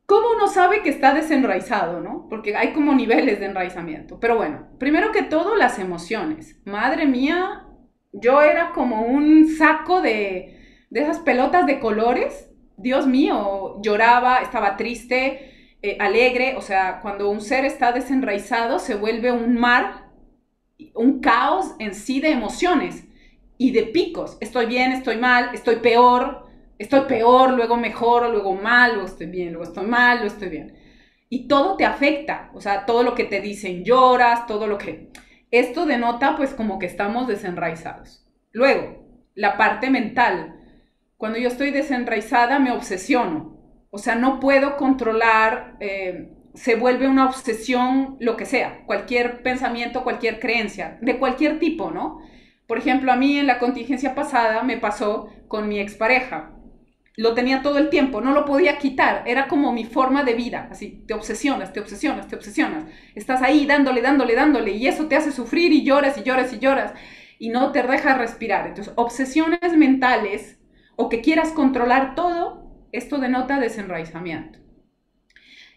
¿Cómo uno sabe que está desenraizado, no? Porque hay como niveles de enraizamiento. Pero bueno, primero que todo, las emociones. Madre mía, yo era como un saco de esas pelotas de colores. Dios mío, lloraba, estaba triste, alegre. O sea, cuando un ser está desenraizado, se vuelve un mar, un caos en sí de emociones y de picos. Estoy bien, estoy mal, estoy peor, luego mejoro, luego mal, luego estoy bien, luego estoy mal, luego estoy bien. Y todo te afecta, o sea, todo lo que te dicen lloras, todo lo que... Esto denota pues como que estamos desenraizados. Luego, la parte mental. Cuando yo estoy desenraizada me obsesiono, o sea, no puedo controlar, se vuelve una obsesión lo que sea, cualquier pensamiento, cualquier creencia, de cualquier tipo, ¿no? Por ejemplo, a mí en la contingencia pasada me pasó con mi expareja. Lo tenía todo el tiempo, no lo podía quitar, era como mi forma de vida, así, te obsesionas, te obsesionas, te obsesionas, estás ahí dándole, dándole, dándole, y eso te hace sufrir y lloras y lloras y lloras, y no te deja respirar. Entonces, obsesiones mentales, o que quieras controlar todo, esto denota desenraizamiento.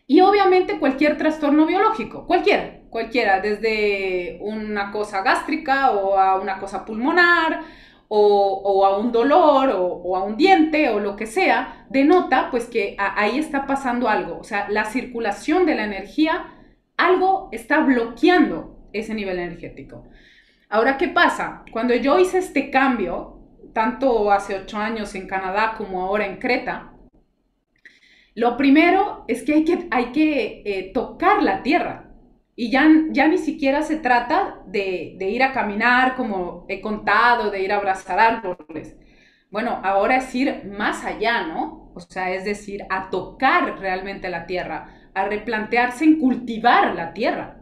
Y obviamente cualquier trastorno biológico, cualquiera, desde una cosa gástrica o a una cosa pulmonar o a un dolor o a un diente o lo que sea, denota pues que ahí está pasando algo. O sea, la circulación de la energía, algo está bloqueando ese nivel energético. Ahora, ¿qué pasa? Cuando yo hice este cambio, tanto hace 8 años en Canadá como ahora en Creta, lo primero es que hay que tocar la tierra. Y ya ni siquiera se trata de ir a caminar, como he contado, de ir a abrazar árboles. Bueno, ahora es ir más allá, ¿no? O sea, es decir, a tocar realmente la tierra, a replantearse en cultivar la tierra.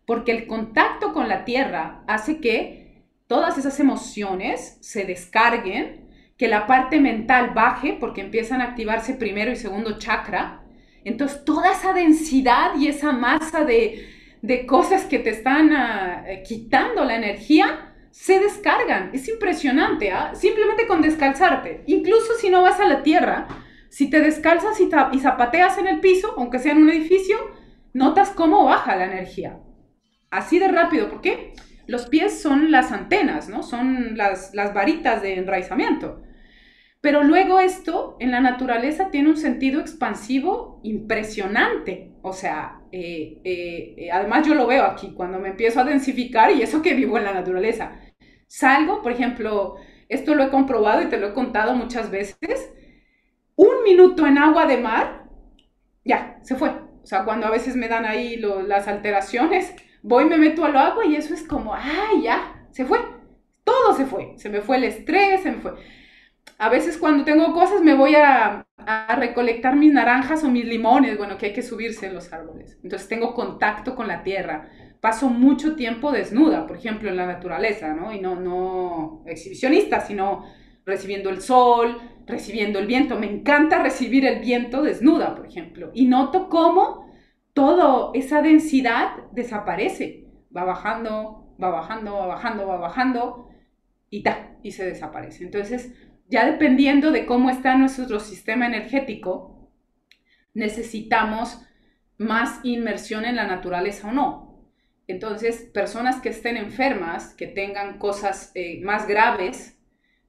Porque el contacto con la tierra hace que todas esas emociones se descarguen, que la parte mental baje porque empiezan a activarse primero y segundo chakra. Entonces toda esa densidad y esa masa de cosas que te están quitando la energía se descargan. Es impresionante, ¿eh? Simplemente con descalzarte. Incluso si no vas a la tierra, si te descalzas y zapateas en el piso, aunque sea en un edificio, notas cómo baja la energía. Así de rápido, ¿por qué? Los pies son las antenas, ¿no? Son las varitas de enraizamiento. Pero luego esto en la naturaleza tiene un sentido expansivo impresionante. O sea, además yo lo veo aquí cuando me empiezo a densificar y eso que vivo en la naturaleza. Salgo, por ejemplo, esto lo he comprobado y te lo he contado muchas veces, 1 minuto en agua de mar, ya, se fue. O sea, cuando a veces me dan ahí las alteraciones, voy, me meto al agua y eso es como, ay, ya, se fue. Todo se fue. Se me fue el estrés, se me fue. A veces cuando tengo cosas me voy a recolectar mis naranjas o mis limones, bueno, que hay que subirse en los árboles. Entonces tengo contacto con la tierra. Paso mucho tiempo desnuda, por ejemplo, en la naturaleza, ¿no? Y no exhibicionista, sino recibiendo el sol, recibiendo el viento. Me encanta recibir el viento desnuda, por ejemplo. Y noto cómo toda esa densidad desaparece. Va bajando, va bajando, va bajando, va bajando y se desaparece. Entonces, ya dependiendo de cómo está nuestro sistema energético, necesitamos más inmersión en la naturaleza o no. Entonces, personas que estén enfermas, que tengan cosas más graves,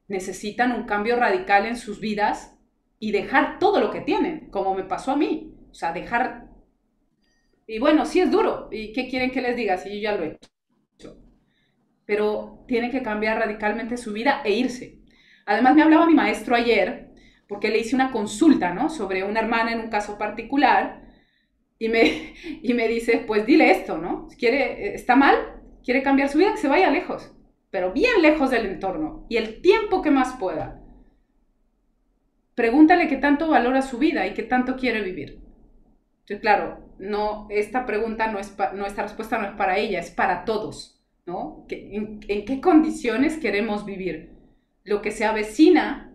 necesitan un cambio radical en sus vidas y dejar todo lo que tienen, como me pasó a mí. O sea, dejar... Y bueno, sí es duro. ¿Y qué quieren que les diga si yo ya lo he hecho? Pero tienen que cambiar radicalmente su vida e irse. Además, me hablaba mi maestro ayer, porque le hice una consulta, ¿no? Sobre una hermana en un caso particular, y me dice, pues dile esto, ¿no? Si quiere, está mal, quiere cambiar su vida, que se vaya lejos, pero bien lejos del entorno y el tiempo que más pueda. Pregúntale qué tanto valora su vida y qué tanto quiere vivir. Entonces, claro, no, esta pregunta esta respuesta no es para ella, es para todos, ¿no? ¿En qué condiciones queremos vivir? Lo que se avecina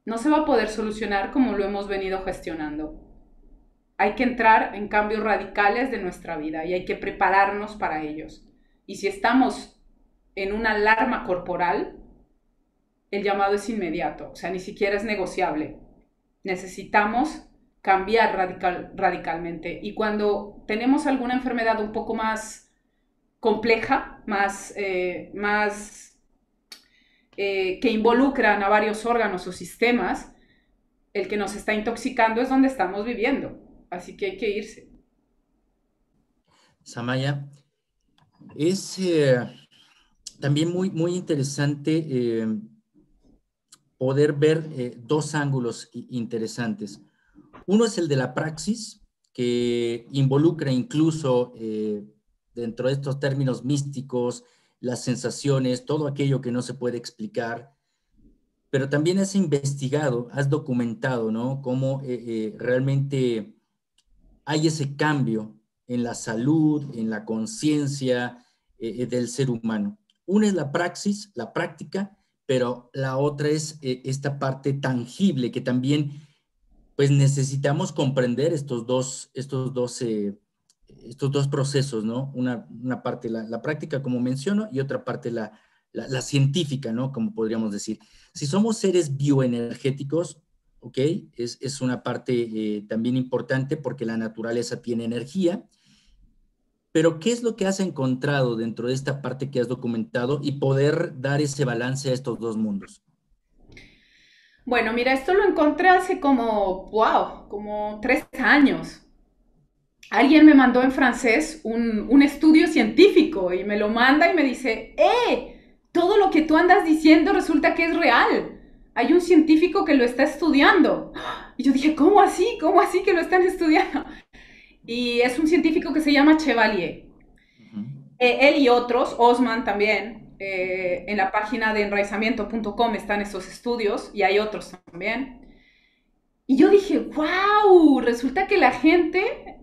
no se va a poder solucionar como lo hemos venido gestionando. Hay que entrar en cambios radicales de nuestra vida y hay que prepararnos para ellos. Y si estamos en una alarma corporal, el llamado es inmediato, o sea, ni siquiera es negociable. Necesitamos cambiar radicalmente. Y cuando tenemos alguna enfermedad un poco más compleja, que involucran a varios órganos o sistemas, el que nos está intoxicando es donde estamos viviendo. Así que hay que irse. Samaya, es también muy interesante poder ver dos ángulos interesantes. Uno es el de la praxis, que involucra incluso dentro de estos términos místicos, las sensaciones, todo aquello que no se puede explicar, pero también has investigado, has documentado, ¿no? Cómo realmente hay ese cambio en la salud, en la conciencia del ser humano. Una es la praxis, la práctica, pero la otra es esta parte tangible que también pues necesitamos comprender estos dos procesos, ¿no? Una parte la práctica, como menciono, y otra parte la científica, ¿no? Como podríamos decir. Si somos seres bioenergéticos, ¿ok? Es una parte también importante porque la naturaleza tiene energía, pero ¿qué es lo que has encontrado dentro de esta parte que has documentado y poder dar ese balance a estos dos mundos? Bueno, mira, esto lo encontré hace como 3 años. Alguien me mandó en francés un estudio científico y me lo manda y me dice, todo lo que tú andas diciendo resulta que es real. Hay un científico que lo está estudiando. Y yo dije, ¿cómo así? ¿Cómo así que lo están estudiando? Y es un científico que se llama Chevalier. Él y otros, Osman también, en la página de enraizamiento.com están estos estudios y hay otros también. Y yo dije, wow, resulta que la gente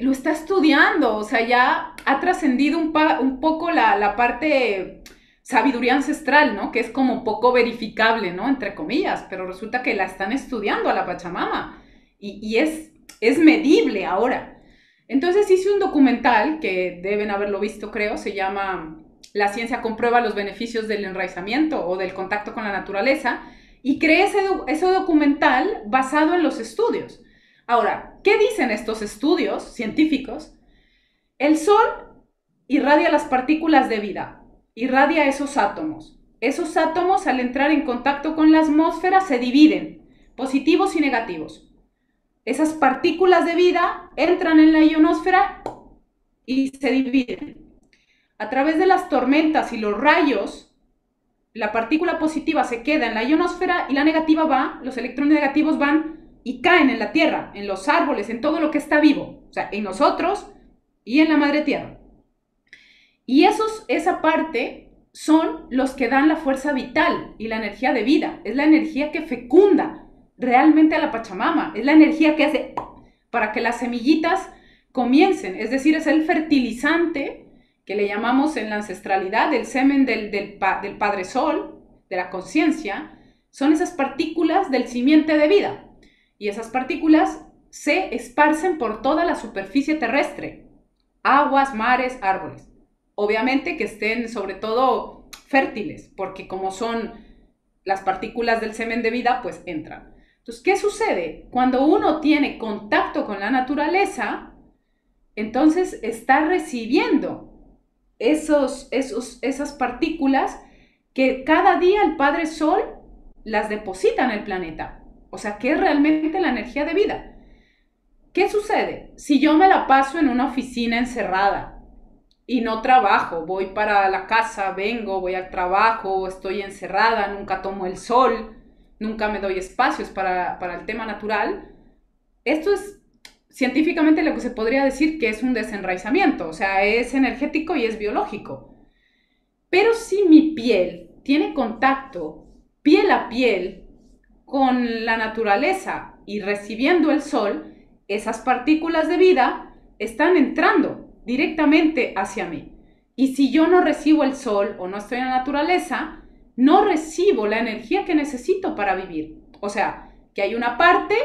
lo está estudiando, o sea, ya ha trascendido un poco la parte sabiduría ancestral, ¿no? Que es como poco verificable, ¿no? Entre comillas, pero resulta que la están estudiando a la Pachamama y es medible ahora. Entonces hice un documental que deben haberlo visto, creo, se llama La ciencia comprueba los beneficios del enraizamiento o del contacto con la naturaleza y creé ese documental basado en los estudios. Ahora, ¿qué dicen estos estudios científicos? El Sol irradia las partículas de vida, irradia esos átomos. Esos átomos, al entrar en contacto con la atmósfera, se dividen, positivos y negativos. Esas partículas de vida entran en la ionosfera y se dividen. A través de las tormentas y los rayos, la partícula positiva se queda en la ionosfera y la negativa va, los electrones negativos van y caen en la tierra, en los árboles, en todo lo que está vivo, o sea, en nosotros y en la madre tierra. Y esa parte son los que dan la fuerza vital y la energía de vida, es la energía que fecunda realmente a la Pachamama, es la energía que hace para que las semillitas comiencen, es decir, es el fertilizante que le llamamos en la ancestralidad el semen del Padre Sol, de la conciencia, son esas partículas del simiente de vida. Y esas partículas se esparcen por toda la superficie terrestre, aguas, mares, árboles. Obviamente que estén sobre todo fértiles, porque como son las partículas del semen de vida, pues entran. Entonces, ¿qué sucede? Cuando uno tiene contacto con la naturaleza, entonces está recibiendo esas partículas que cada día el Padre Sol las deposita en el planeta. O sea, que es realmente la energía de vida. ¿Qué sucede? Si yo me la paso en una oficina encerrada y no trabajo, voy para la casa, vengo, voy al trabajo, estoy encerrada, nunca tomo el sol, nunca me doy espacios para el tema natural, esto es científicamente lo que se podría decir que es un desenraizamiento, o sea, es energético y es biológico. Pero si mi piel tiene contacto piel a piel con la naturaleza y recibiendo el sol, esas partículas de vida están entrando directamente hacia mí. Y si yo no recibo el sol o no estoy en la naturaleza, no recibo la energía que necesito para vivir. O sea, que hay una parte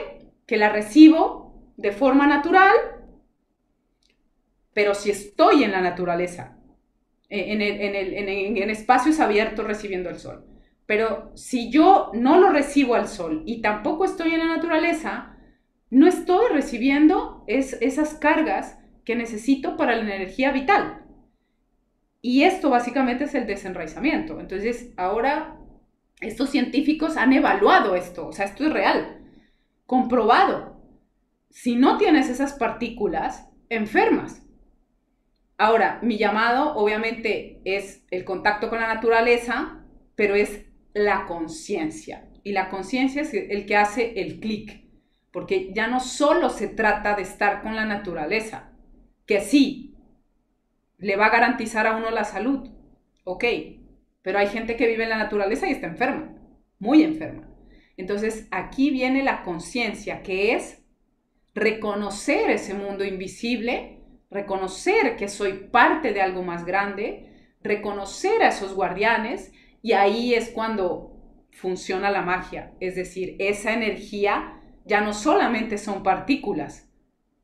que la recibo de forma natural, pero si estoy en la naturaleza, en espacios abiertos recibiendo el sol. Pero si yo no lo recibo al sol y tampoco estoy en la naturaleza, no estoy recibiendo esas cargas que necesito para la energía vital. Y esto básicamente es el desenraizamiento. Entonces, ahora estos científicos han evaluado esto, o sea, esto es real, comprobado. Si no tienes esas partículas, enfermas. Ahora, mi llamado obviamente es el contacto con la naturaleza, pero es la conciencia. Y la conciencia es el que hace el clic, porque ya no solo se trata de estar con la naturaleza, que sí, le va a garantizar a uno la salud, ok, pero hay gente que vive en la naturaleza y está enferma, muy enferma. Entonces, aquí viene la conciencia, que es reconocer ese mundo invisible, reconocer que soy parte de algo más grande, reconocer a esos guardianes, y ahí es cuando funciona la magia. Es decir, esa energía ya no solamente son partículas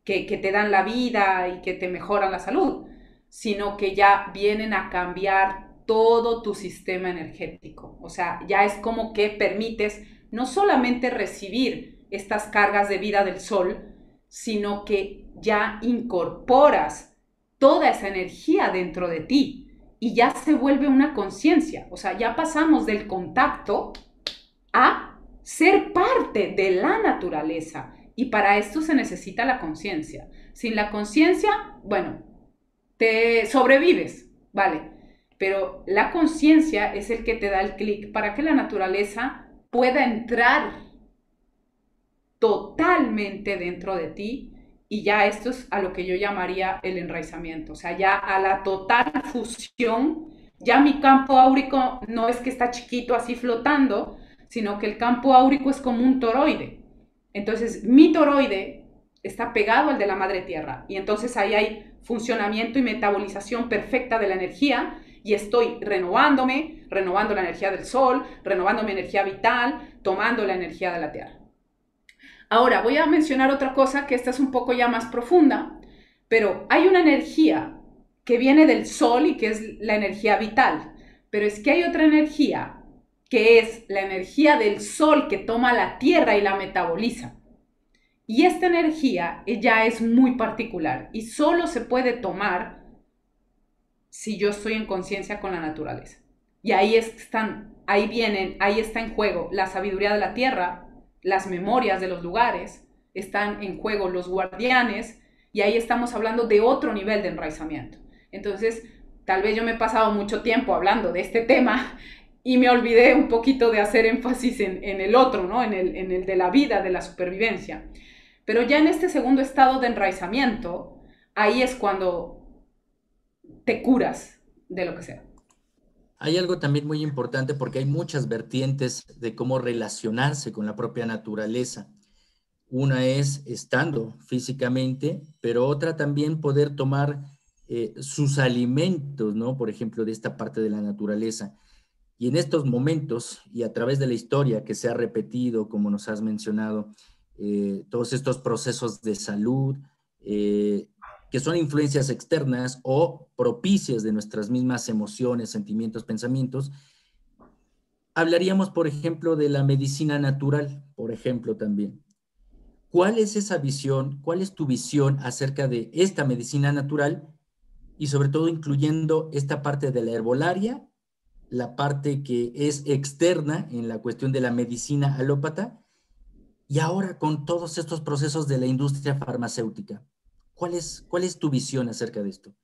que te dan la vida y que te mejoran la salud, sino que ya vienen a cambiar todo tu sistema energético. O sea, ya es como que permites no solamente recibir estas cargas de vida del sol, sino que ya incorporas toda esa energía dentro de ti y ya se vuelve una conciencia. O sea, ya pasamos del contacto a ser parte de la naturaleza, y para esto se necesita la conciencia. Sin la conciencia, bueno, te sobrevives, ¿vale? Pero la conciencia es el que te da el clic para que la naturaleza pueda entrar totalmente dentro de ti, y ya esto es a lo que yo llamaría el enraizamiento, o sea, ya a la total fusión. Ya mi campo áurico no es que está chiquito así flotando, sino que el campo áurico es como un toroide. Entonces mi toroide está pegado al de la madre tierra, y entonces ahí hay funcionamiento y metabolización perfecta de la energía, y estoy renovándome, renovando la energía del sol, renovando mi energía vital, tomando la energía de la tierra. Ahora, voy a mencionar otra cosa, que esta es un poco ya más profunda, pero hay una energía que viene del sol y que es la energía vital, pero es que hay otra energía que es la energía del sol que toma la tierra y la metaboliza. Y esta energía ya es muy particular y solo se puede tomar si yo estoy en conciencia con la naturaleza. Y ahí están, ahí vienen, ahí está en juego la sabiduría de la tierra, las memorias de los lugares, están en juego los guardianes, y ahí estamos hablando de otro nivel de enraizamiento. Entonces, tal vez yo me he pasado mucho tiempo hablando de este tema y me olvidé un poquito de hacer énfasis en el otro, ¿no? En el de la vida, de la supervivencia. Pero ya en este segundo estado de enraizamiento, ahí es cuando te curas de lo que sea. Hay algo también muy importante porque hay muchas vertientes de cómo relacionarse con la propia naturaleza. Una es estando físicamente, pero otra también poder tomar sus alimentos, ¿no? Por ejemplo, de esta parte de la naturaleza. Y en estos momentos, y a través de la historia que se ha repetido, como nos has mencionado, todos estos procesos de salud, que son influencias externas o propicias de nuestras mismas emociones, sentimientos, pensamientos, hablaríamos, por ejemplo, de la medicina natural, por ejemplo, también. ¿Cuál es esa visión? ¿Cuál es tu visión acerca de esta medicina natural? Y sobre todo incluyendo esta parte de la herbolaria, la parte que es externa en la cuestión de la medicina alópata, y ahora con todos estos procesos de la industria farmacéutica. Cuál es tu visión acerca de esto?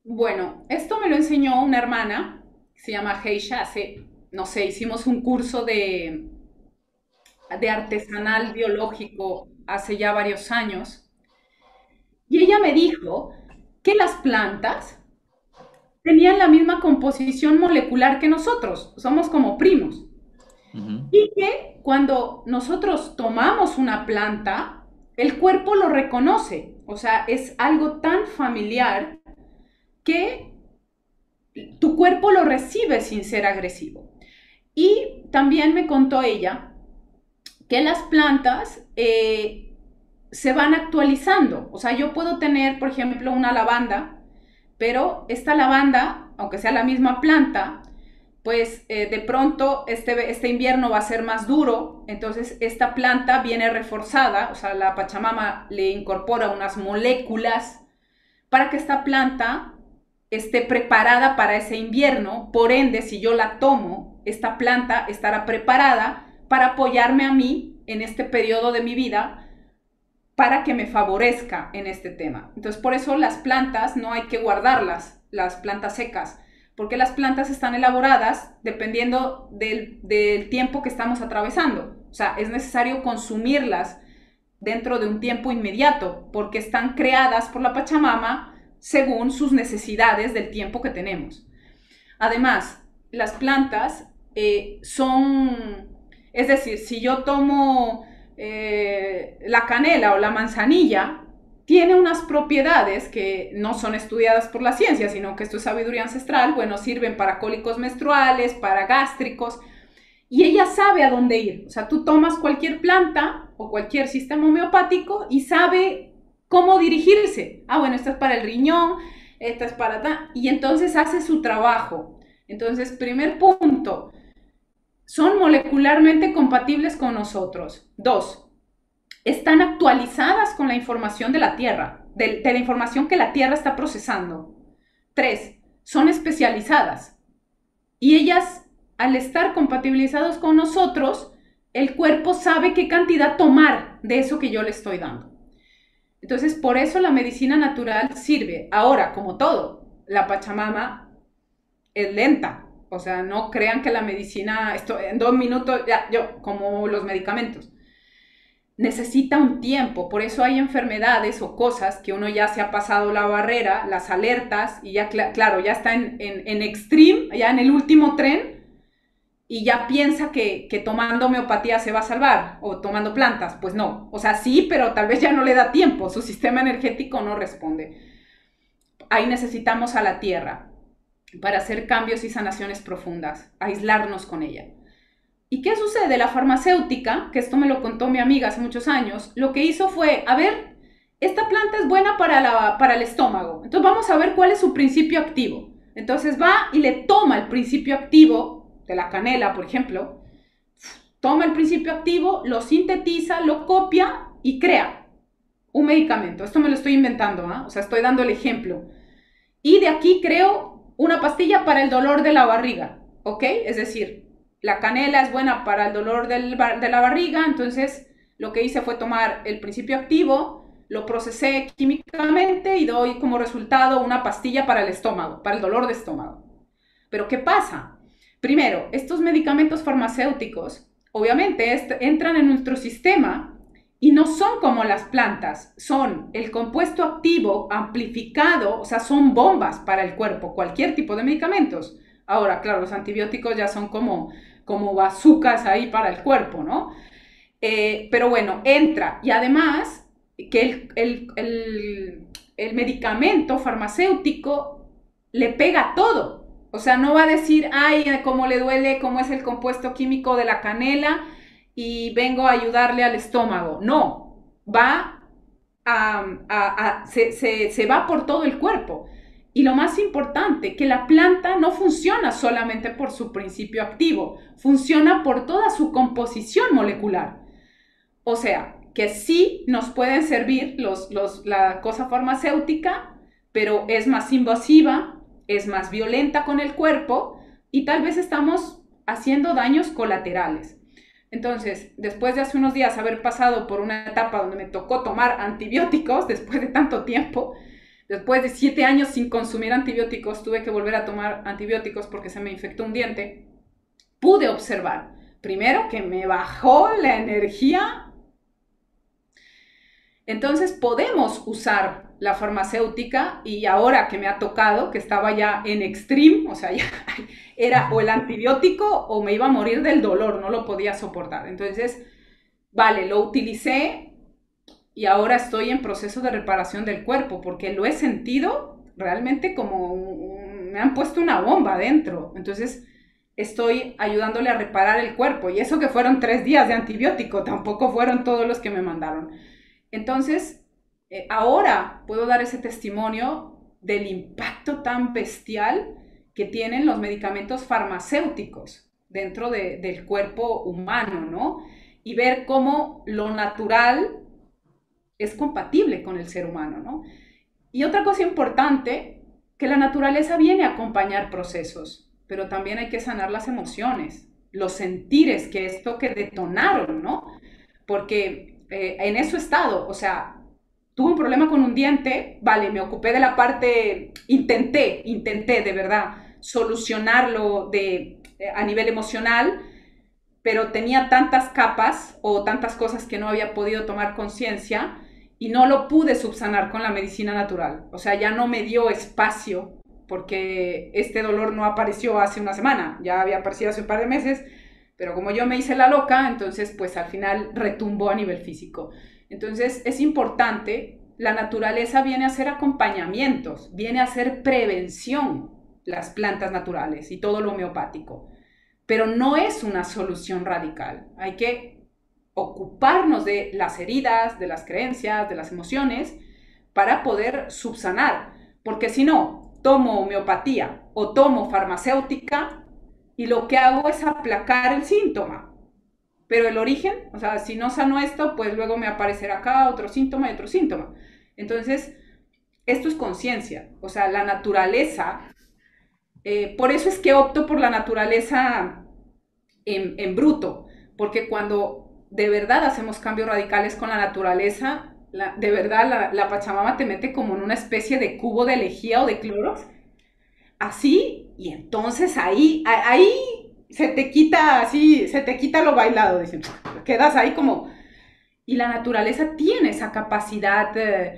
Bueno, esto me lo enseñó una hermana, se llama Heisha, hace, no sé, hicimos un curso de artesanal biológico hace ya varios años, y ella me dijo que las plantas tenían la misma composición molecular que nosotros, somos como primos. Ujú. Y que cuando nosotros tomamos una planta, el cuerpo lo reconoce, o sea, es algo tan familiar que tu cuerpo lo recibe sin ser agresivo. Y también me contó ella que las plantas se van actualizando. O sea, yo puedo tener, por ejemplo, una lavanda, pero esta lavanda, aunque sea la misma planta, pues de pronto este invierno va a ser más duro, entonces esta planta viene reforzada, o sea, la Pachamama le incorpora unas moléculas para que esta planta esté preparada para ese invierno. Por ende, si yo la tomo, esta planta estará preparada para apoyarme a mí en este periodo de mi vida para que me favorezca en este tema. Entonces, por eso las plantas no hay que guardarlas, las plantas secas, porque las plantas están elaboradas dependiendo del tiempo que estamos atravesando. O sea, es necesario consumirlas dentro de un tiempo inmediato, porque están creadas por la Pachamama según sus necesidades del tiempo que tenemos. Además, las plantas es decir, si yo tomo la canela o la manzanilla, tiene unas propiedades que no son estudiadas por la ciencia, sino que esto es sabiduría ancestral. Bueno, sirven para cólicos menstruales, para gástricos, y ella sabe a dónde ir. O sea, tú tomas cualquier planta o cualquier sistema homeopático y sabe cómo dirigirse. Ah, bueno, esta es para el riñón, esta es para... Y entonces hace su trabajo. Entonces, primer punto, son molecularmente compatibles con nosotros. 2, están actualizadas con la información de la Tierra, de la información que la Tierra está procesando. 3, son especializadas. Y ellas, al estar compatibilizados con nosotros, el cuerpo sabe qué cantidad tomar de eso que yo le estoy dando. Entonces, por eso la medicina natural sirve. Ahora, como todo, la Pachamama es lenta. O sea, no crean que la medicina, esto en 2 minutos, ya, como los medicamentos. Necesita un tiempo, por eso hay enfermedades o cosas que uno ya se ha pasado la barrera, las alertas, y ya, claro, ya está en extreme, ya en el último tren, y ya piensa que tomando homeopatía se va a salvar, o tomando plantas. Pues no, o sea, sí, pero tal vez ya no le da tiempo, su sistema energético no responde. Ahí necesitamos a la tierra para hacer cambios y sanaciones profundas, aislarnos con ella. ¿Y qué sucede? La farmacéutica, que esto me lo contó mi amiga hace muchos años, lo que hizo fue, a ver, esta planta es buena para el estómago, entonces vamos a ver cuál es su principio activo. Entonces va y le toma el principio activo de la canela, por ejemplo, toma el principio activo, lo sintetiza, lo copia y crea un medicamento. Esto me lo estoy inventando, ¿eh? O sea, estoy dando el ejemplo. Y de aquí creo una pastilla para el dolor de la barriga, ¿ok? Es decir, la canela es buena para el dolor de la barriga, entonces lo que hice fue tomar el principio activo, lo procesé químicamente y doy como resultado una pastilla para el estómago, para el dolor de estómago. Pero ¿qué pasa? Primero, estos medicamentos farmacéuticos obviamente entran en nuestro sistema y no son como las plantas, son el compuesto activo amplificado, o sea, son bombas para el cuerpo, cualquier tipo de medicamentos. Ahora, claro, los antibióticos ya son como bazucas ahí para el cuerpo, ¿no? Pero bueno, entra. Y además, que el medicamento farmacéutico le pega todo. O sea, no va a decir, ay, cómo le duele, cómo es el compuesto químico de la canela y vengo a ayudarle al estómago. No, va se va por todo el cuerpo. Y lo más importante, que la planta no funciona solamente por su principio activo, funciona por toda su composición molecular. O sea, que sí nos pueden servir la cosa farmacéutica, pero es más invasiva, es más violenta con el cuerpo y tal vez estamos haciendo daños colaterales. Entonces, después de hace unos días haber pasado por una etapa donde me tocó tomar antibióticos, después de tanto tiempo, después de 7 años sin consumir antibióticos, tuve que volver a tomar antibióticos porque se me infectó un diente, pude observar, primero, que me bajó la energía Entonces podemos usar la farmacéutica y ahora que me ha tocado, que estaba ya en extreme, o sea, ya era o el antibiótico o me iba a morir del dolor, no lo podía soportar. Entonces, vale, lo utilicé y ahora estoy en proceso de reparación del cuerpo porque lo he sentido realmente como me han puesto una bomba adentro. Entonces, estoy ayudándole a reparar el cuerpo y eso que fueron 3 días de antibiótico, tampoco fueron todos los que me mandaron. Entonces, ahora puedo dar ese testimonio del impacto tan bestial que tienen los medicamentos farmacéuticos dentro del cuerpo humano, ¿no? Y ver cómo lo natural es compatible con el ser humano, ¿no? Y otra cosa importante, que la naturaleza viene a acompañar procesos, pero también hay que sanar las emociones, los sentires que esto que detonaron, ¿no? Porque en eso he estado, o sea, tuve un problema con un diente, vale, me ocupé de la parte, intenté de verdad solucionarlo a nivel emocional, pero tenía tantas capas o tantas cosas que no había podido tomar conciencia y no lo pude subsanar con la medicina natural. O sea, ya no me dio espacio porque este dolor no apareció hace una semana, ya había aparecido hace un par de meses, pero como yo me hice la loca, entonces pues al final retumbó a nivel físico. Entonces es importante, la naturaleza viene a hacer acompañamientos, viene a hacer prevención, las plantas naturales y todo lo homeopático, pero no es una solución radical. Hay que ocuparnos de las heridas, de las creencias, de las emociones, para poder subsanar. Porque si no, tomo homeopatía o tomo farmacéutica y lo que hago es aplacar el síntoma. Pero el origen, o sea, si no sano esto, pues luego me aparecerá acá otro síntoma y otro síntoma. Entonces, esto es conciencia. O sea, la naturaleza, por eso es que opto por la naturaleza en bruto, porque cuando de verdad hacemos cambios radicales con la naturaleza, de verdad la Pachamama te mete como en una especie de cubo de lejía o de cloros, así, y entonces ahí se te quita así, se te quita lo bailado, dicen, quedas ahí como, y la naturaleza tiene esa capacidad de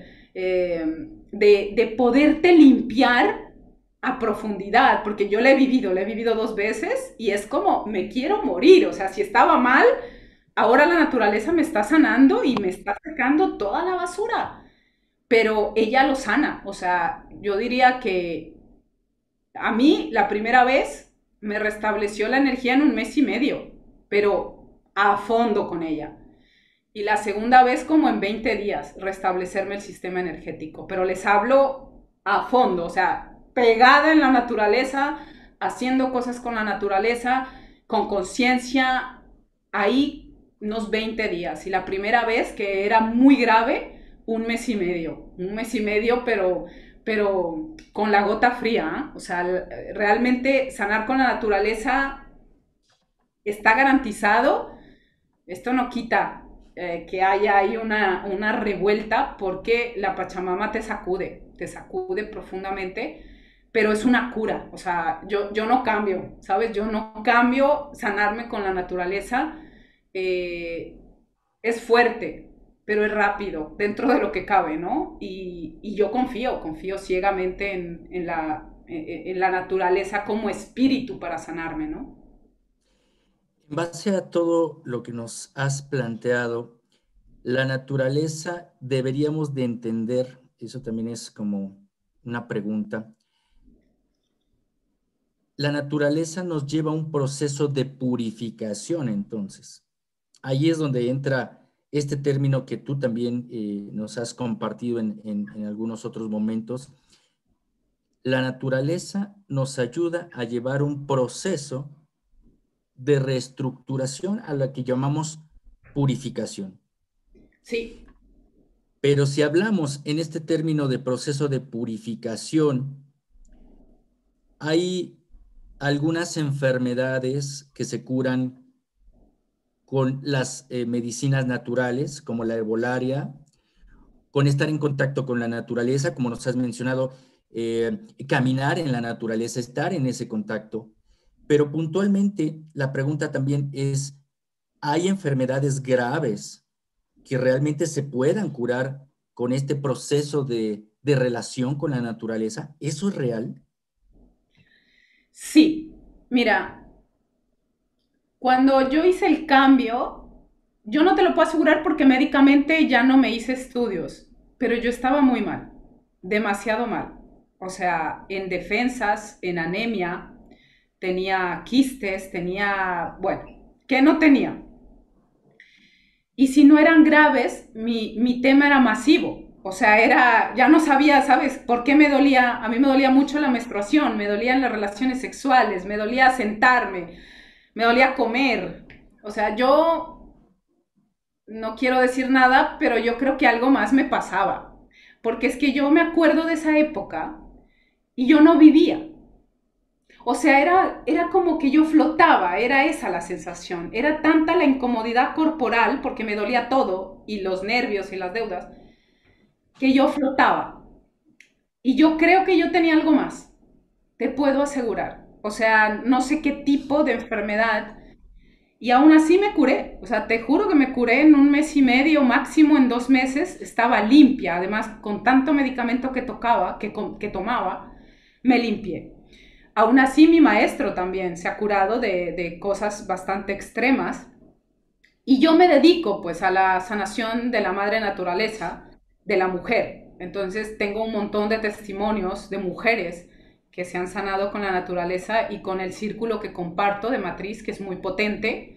poderte limpiar a profundidad, porque yo lo he vivido 2 veces y es como, me quiero morir, o sea, si estaba mal, ahora la naturaleza me está sanando y me está sacando toda la basura, pero ella lo sana, o sea, yo diría que a mí la primera vez me restableció la energía en 1 mes y medio, pero a fondo con ella. Y la segunda vez como en 20 días, restablecerme el sistema energético. Pero les hablo a fondo, o sea, pegada en la naturaleza, haciendo cosas con la naturaleza, con conciencia, ahí unos 20 días. Y la primera vez, que era muy grave, 1 mes y medio. 1 mes y medio, pero con la gota fría, ¿eh? O sea, realmente sanar con la naturaleza está garantizado. Esto no quita que haya ahí una revuelta porque la Pachamama te sacude profundamente, pero es una cura. O sea, yo no cambio, ¿sabes? Yo no cambio sanarme con la naturaleza. eh, es fuerte, pero es rápido, dentro de lo que cabe, ¿no? Y yo confío ciegamente en la naturaleza como espíritu para sanarme, ¿no? En base a todo lo que nos has planteado, la naturaleza deberíamos de entender, eso también es como una pregunta, la naturaleza nos lleva a un proceso de purificación entonces. Ahí es donde entra este término que tú también nos has compartido en algunos otros momentos. La naturaleza nos ayuda a llevar un proceso de reestructuración a la que llamamos purificación. Sí, Pero si hablamos en este término de proceso de purificación, hay algunas enfermedades que se curan con las medicinas naturales, como la herbolaria, con estar en contacto con la naturaleza, como nos has mencionado, caminar en la naturaleza, estar en ese contacto. Pero puntualmente la pregunta también es, ¿hay enfermedades graves que realmente se puedan curar con este proceso de relación con la naturaleza? ¿Eso es real? Sí, mira, cuando yo hice el cambio, yo no te lo puedo asegurar porque médicamente ya no me hice estudios, pero yo estaba muy mal, demasiado mal. O sea, en defensas, en anemia, tenía quistes, tenía, bueno, ¿qué no tenía? Y si no eran graves, mi tema era masivo. O sea, era, ya no sabía, ¿sabes? ¿Por qué me dolía? A mí me dolía mucho la menstruación, me dolían las relaciones sexuales, me dolía sentarme, me dolía comer. O sea, yo no quiero decir nada, pero yo creo que algo más me pasaba. Porque es que yo me acuerdo de esa época y yo no vivía. O sea, era como que yo flotaba, era esa la sensación. Era tanta la incomodidad corporal, porque me dolía todo, y los nervios y las deudas, que yo flotaba. Y yo creo que yo tenía algo más, te puedo asegurar. O sea, no sé qué tipo de enfermedad. Y aún así me curé. O sea, te juro que me curé en un mes y medio, máximo en 2 meses. Estaba limpia. Además, con tanto medicamento que tocaba, que tomaba, me limpié. Aún así, mi maestro también se ha curado de cosas bastante extremas. Y yo me dedico pues a la sanación de la madre naturaleza, de la mujer. Entonces tengo un montón de testimonios de mujeres que se han sanado con la naturaleza y con el círculo que comparto de matriz, que es muy potente,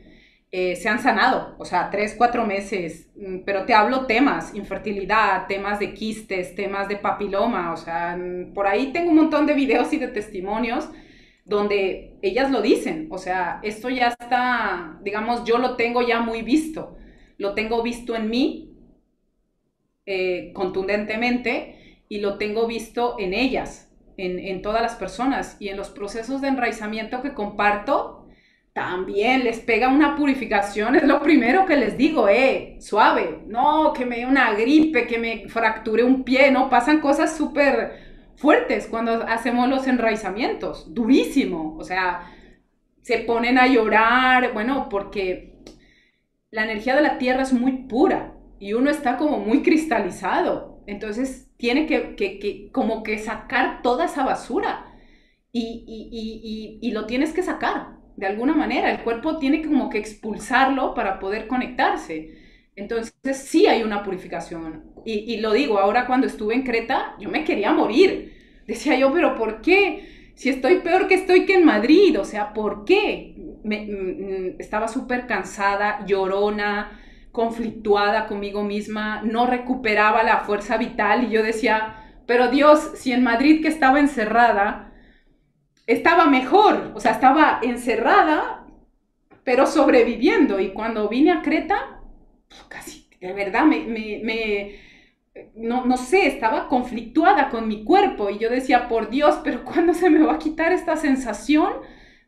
se han sanado, o sea, 3, 4 meses, pero te hablo temas, infertilidad, temas de quistes, temas de papiloma, o sea, por ahí tengo un montón de videos y de testimonios donde ellas lo dicen, o sea, esto ya está, digamos, yo lo tengo ya muy visto, lo tengo visto en mí contundentemente y lo tengo visto en ellas, en todas las personas y en los procesos de enraizamiento que comparto, también les pega una purificación, es lo primero que les digo, suave, no, que me dé una gripe, que me fracture un pie, no, pasan cosas súper fuertes cuando hacemos los enraizamientos, durísimo, o sea, se ponen a llorar, bueno, porque la energía de la tierra es muy pura y uno está como muy cristalizado, entonces tiene que como que sacar toda esa basura y lo tienes que sacar de alguna manera. El cuerpo tiene como que expulsarlo para poder conectarse. Entonces sí hay una purificación. Y lo digo, ahora cuando estuve en Creta, yo me quería morir. Decía yo, pero ¿por qué? Si estoy peor que estoy que en Madrid, o sea, ¿por qué? Estaba súper cansada, llorona, conflictuada conmigo misma, no recuperaba la fuerza vital y yo decía, pero Dios, si en Madrid que estaba encerrada, estaba mejor, o sea, estaba encerrada, pero sobreviviendo. Y cuando vine a Creta, casi, de verdad, no sé, estaba conflictuada con mi cuerpo y yo decía, por Dios, pero ¿cuándo se me va a quitar esta sensación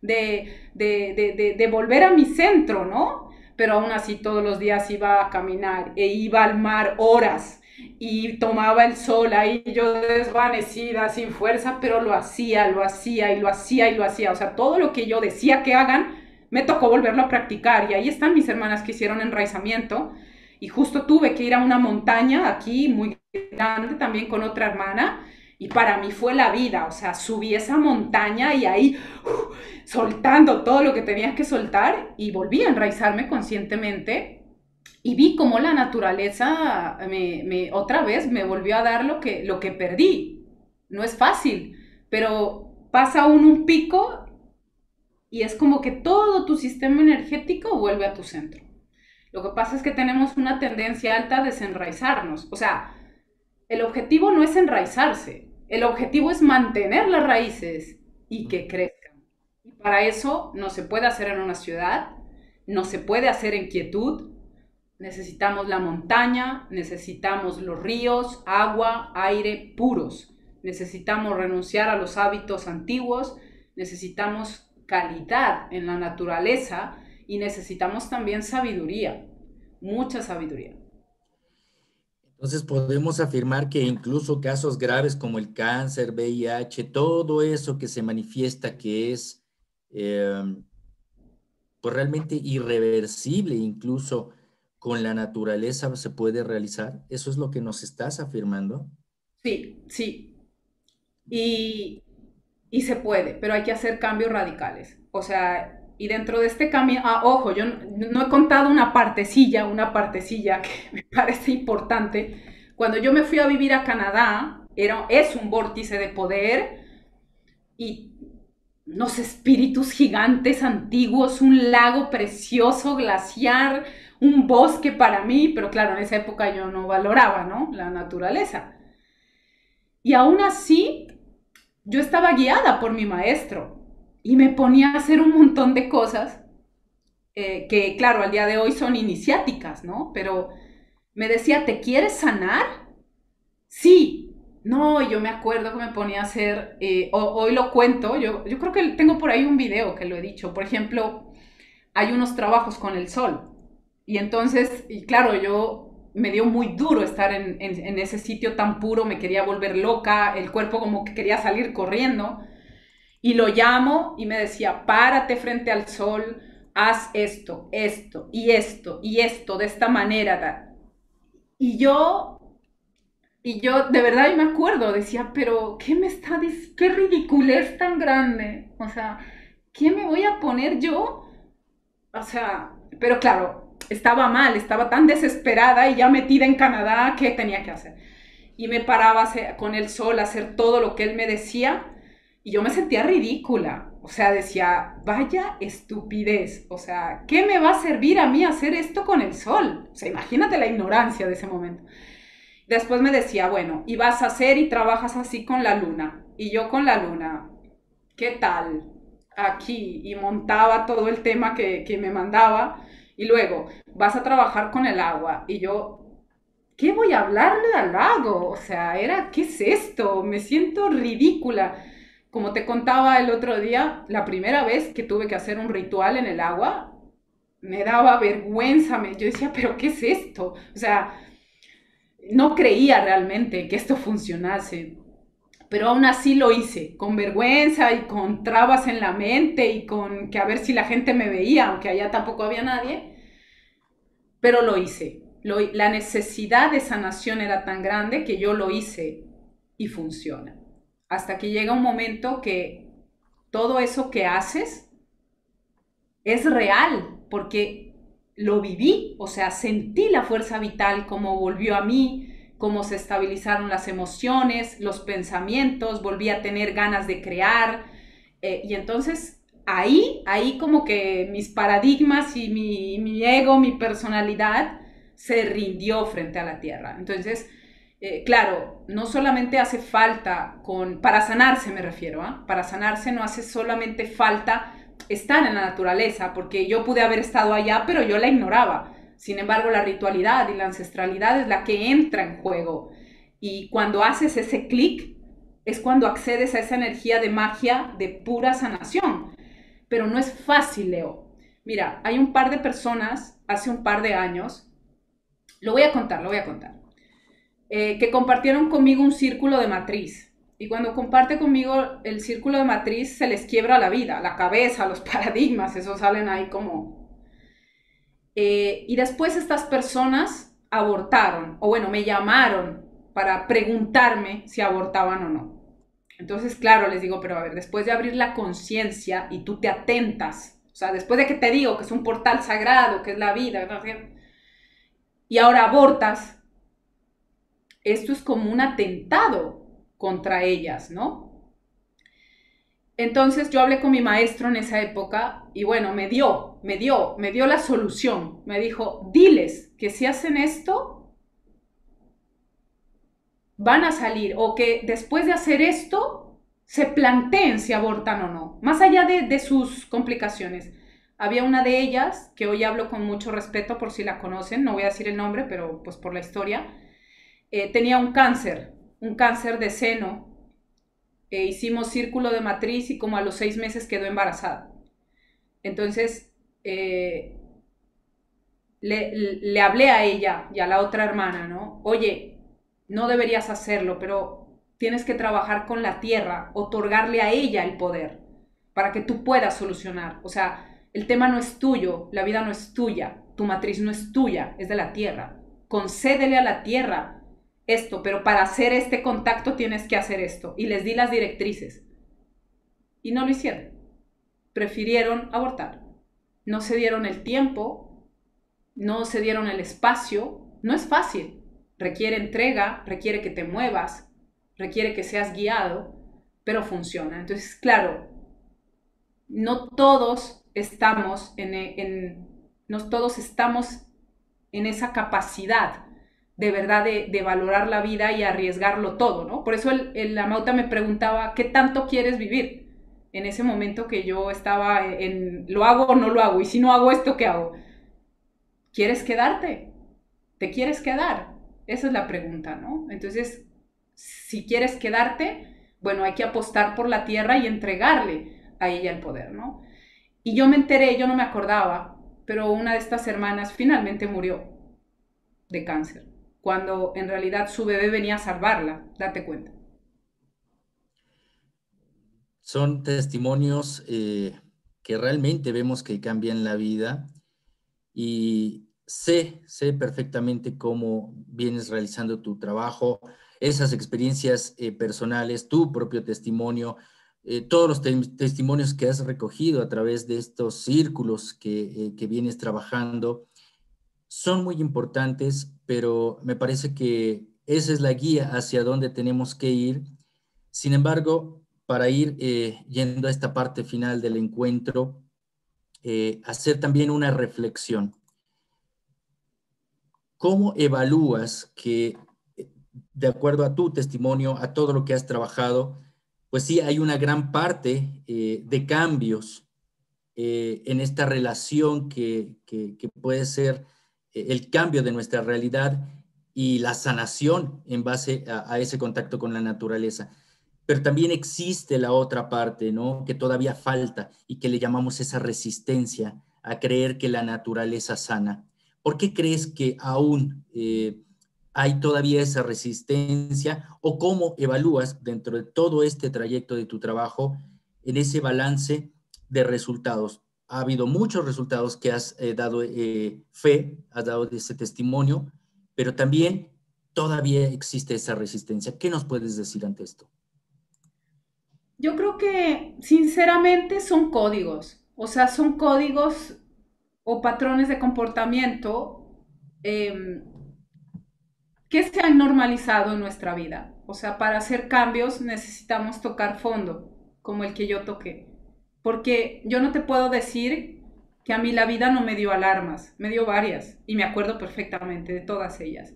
de volver a mi centro, ¿no? Pero aún así todos los días iba a caminar e iba al mar horas y tomaba el sol ahí yo desvanecida, sin fuerza, pero lo hacía, lo hacía y lo hacía y lo hacía. O sea, todo lo que yo decía que hagan, me tocó volverlo a practicar. Y ahí están mis hermanas que hicieron enraizamiento. Y justo tuve que ir a una montaña aquí muy grande también con otra hermana. Y para mí fue la vida, o sea, subí esa montaña y ahí soltando todo lo que tenía que soltar y volví a enraizarme conscientemente y vi cómo la naturaleza otra vez me volvió a dar lo que perdí. No es fácil, pero pasa un pico y es como que todo tu sistema energético vuelve a tu centro. Lo que pasa es que tenemos una tendencia alta a desenraizarnos. O sea, el objetivo no es enraizarse, el objetivo es mantener las raíces y que crezcan. Y para eso no se puede hacer en una ciudad, no se puede hacer en quietud. Necesitamos la montaña, necesitamos los ríos, agua, aire puros. Necesitamos renunciar a los hábitos antiguos, necesitamos calidad en la naturaleza y necesitamos también sabiduría, mucha sabiduría. Entonces podemos afirmar que incluso casos graves como el cáncer, VIH, todo eso que se manifiesta que es pues realmente irreversible, incluso con la naturaleza se puede realizar. ¿Eso es lo que nos estás afirmando? Sí, sí. Y, y se puede, pero hay que hacer cambios radicales. O sea, y dentro de este cambio, ojo, yo no he contado una partecilla que me parece importante. Cuando yo me fui a vivir a Canadá, es un vórtice de poder y unos espíritus gigantes antiguos, un lago precioso, glaciar, un bosque para mí, pero claro, en esa época yo no valoraba, ¿no? La naturaleza. Y aún así, yo estaba guiada por mi maestro y me ponía a hacer un montón de cosas que, claro, al día de hoy son iniciáticas, ¿no? Pero me decía, ¿te quieres sanar? Sí. No, yo me acuerdo que me ponía a hacer, hoy lo cuento, yo creo que tengo por ahí un video que lo he dicho. Por ejemplo, hay unos trabajos con el sol. Y entonces, y claro, yo me dio muy duro estar en ese sitio tan puro, me quería volver loca, el cuerpo como que quería salir corriendo. Y lo llamo y me decía, párate frente al sol, haz esto, esto, y esto, y esto, de esta manera. Y yo, y yo de verdad yo me acuerdo, decía, pero ¿qué me está diciendo? ¿Qué ridiculez tan grande? O sea, ¿qué me voy a poner yo? O sea, pero claro, estaba mal, estaba tan desesperada y ya metida en Canadá, ¿qué tenía que hacer? Y me paraba con el sol a hacer todo lo que él me decía y yo me sentía ridícula. O sea, decía, vaya estupidez. O sea, ¿qué me va a servir a mí hacer esto con el sol? O sea, imagínate la ignorancia de ese momento. Después me decía, bueno, y vas a hacer y trabajas así con la luna. Y yo con la luna, ¿qué tal? Aquí. Y montaba todo el tema que me mandaba. Y luego, vas a trabajar con el agua. Y yo, ¿qué voy a hablarle al lago? O sea, ¿qué es esto? Me siento ridícula. Como te contaba el otro día, la primera vez que tuve que hacer un ritual en el agua, me daba vergüenza. Yo decía, ¿pero qué es esto? O sea, no creía realmente que esto funcionase. Pero aún así lo hice, con vergüenza y con trabas en la mente y con que a ver si la gente me veía, aunque allá tampoco había nadie, pero lo hice. La necesidad de sanación era tan grande que yo lo hice y funciona. Hasta que llega un momento que todo eso que haces es real, porque lo viví, o sea, sentí la fuerza vital, cómo volvió a mí, cómo se estabilizaron las emociones, los pensamientos, volví a tener ganas de crear, y entonces ahí como que mis paradigmas y mi ego, mi personalidad se rindió frente a la tierra. Entonces, claro, no solamente hace falta para sanarse me refiero, para sanarse no hace solamente falta estar en la naturaleza, porque yo pude haber estado allá, pero yo la ignoraba. Sin embargo, la ritualidad y la ancestralidad es la que entra en juego. Y cuando haces ese clic, es cuando accedes a esa energía de magia de pura sanación. Pero no es fácil, Leo. Mira, hay un par de personas hace un par de años, lo voy a contar, que compartieron conmigo un círculo de matriz. Y cuando comparte conmigo el círculo de matriz, se les quiebra la vida, la cabeza, los paradigmas, esos salen ahí como... y después estas personas abortaron, o bueno, me llamaron para preguntarme si abortaban o no. Entonces, claro, les digo, pero a ver, después de abrir la conciencia y tú te atentas, o sea, después de que te digo que es un portal sagrado, que es la vida, y ahora abortas, esto es como un atentado contra ellas, ¿no? Entonces yo hablé con mi maestro en esa época y bueno, me dio la solución. Me dijo, diles que si hacen esto, van a salir o que después de hacer esto, se planteen si abortan o no, más allá de sus complicaciones. Había una de ellas, que hoy hablo con mucho respeto por si la conocen, no voy a decir el nombre, pero pues por la historia, tenía un cáncer de seno, hicimos círculo de matriz y como a los 6 meses quedó embarazada. Entonces, le hablé a ella y a la otra hermana, ¿no? Oye, no deberías hacerlo, pero tienes que trabajar con la tierra, otorgarle a ella el poder para que tú puedas solucionar. O sea, el tema no es tuyo, la vida no es tuya, tu matriz no es tuya, es de la tierra. Concédele a la tierra esto, pero para hacer este contacto tienes que hacer esto. Y les di las directrices. Y no lo hicieron. Prefirieron abortar. No se dieron el tiempo, no se dieron el espacio. No es fácil. Requiere entrega, requiere que te muevas, requiere que seas guiado, pero funciona. Entonces, claro, no todos estamos no todos estamos en esa capacidad de verdad de valorar la vida y arriesgarlo todo, ¿no? Por eso la Mauta me preguntaba, ¿qué tanto quieres vivir? En ese momento que yo estaba ¿lo hago o no lo hago? Y si no hago esto, ¿qué hago? ¿Quieres quedarte? ¿Te quieres quedar? Esa es la pregunta, ¿no? Entonces, si quieres quedarte, bueno, hay que apostar por la tierra y entregarle a ella el poder, ¿no? Y yo me enteré, yo no me acordaba, pero una de estas hermanas finalmente murió de cáncer, cuando en realidad su bebé venía a salvarla, date cuenta. Son testimonios que realmente vemos que cambian la vida y sé perfectamente cómo vienes realizando tu trabajo, esas experiencias personales, tu propio testimonio, todos los testimonios que has recogido a través de estos círculos que vienes trabajando son muy importantes, pero me parece que esa es la guía hacia dónde tenemos que ir. Sin embargo, para ir yendo a esta parte final del encuentro, hacer también una reflexión. ¿Cómo evalúas que, de acuerdo a tu testimonio, a todo lo que has trabajado, pues sí, hay una gran parte de cambios en esta relación que puede ser el cambio de nuestra realidad y la sanación en base a ese contacto con la naturaleza? Pero también existe la otra parte, ¿no? Que todavía falta y que le llamamos esa resistencia a creer que la naturaleza sana. ¿Por qué crees que aún hay todavía esa resistencia? ¿O cómo evalúas dentro de todo este trayecto de tu trabajo en ese balance de resultados? Ha habido muchos resultados que has dado fe, has dado ese testimonio, pero también todavía existe esa resistencia. ¿Qué nos puedes decir ante esto? Yo creo que sinceramente son códigos, o sea, son códigos o patrones de comportamiento eh, que se han normalizado en nuestra vida. O sea, para hacer cambios necesitamos tocar fondo, como el que yo toqué. Porque yo no te puedo decir que a mí la vida no me dio alarmas, me dio varias, y me acuerdo perfectamente de todas ellas.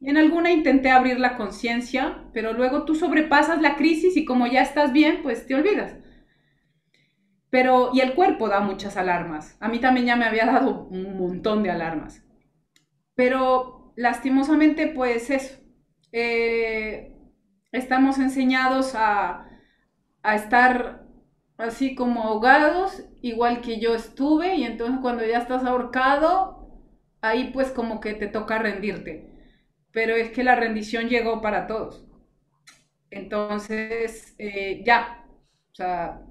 En alguna intenté abrir la conciencia, pero luego tú sobrepasas la crisis y como ya estás bien, pues te olvidas. Pero, y el cuerpo da muchas alarmas. A mí también ya me había dado un montón de alarmas. Pero lastimosamente, pues eso. eh, Estamos enseñados a estar así como ahogados, igual que yo estuve, y entonces cuando ya estás ahorcado, ahí pues como que te toca rendirte. Pero es que la rendición llegó para todos. Entonces, ya, o sea,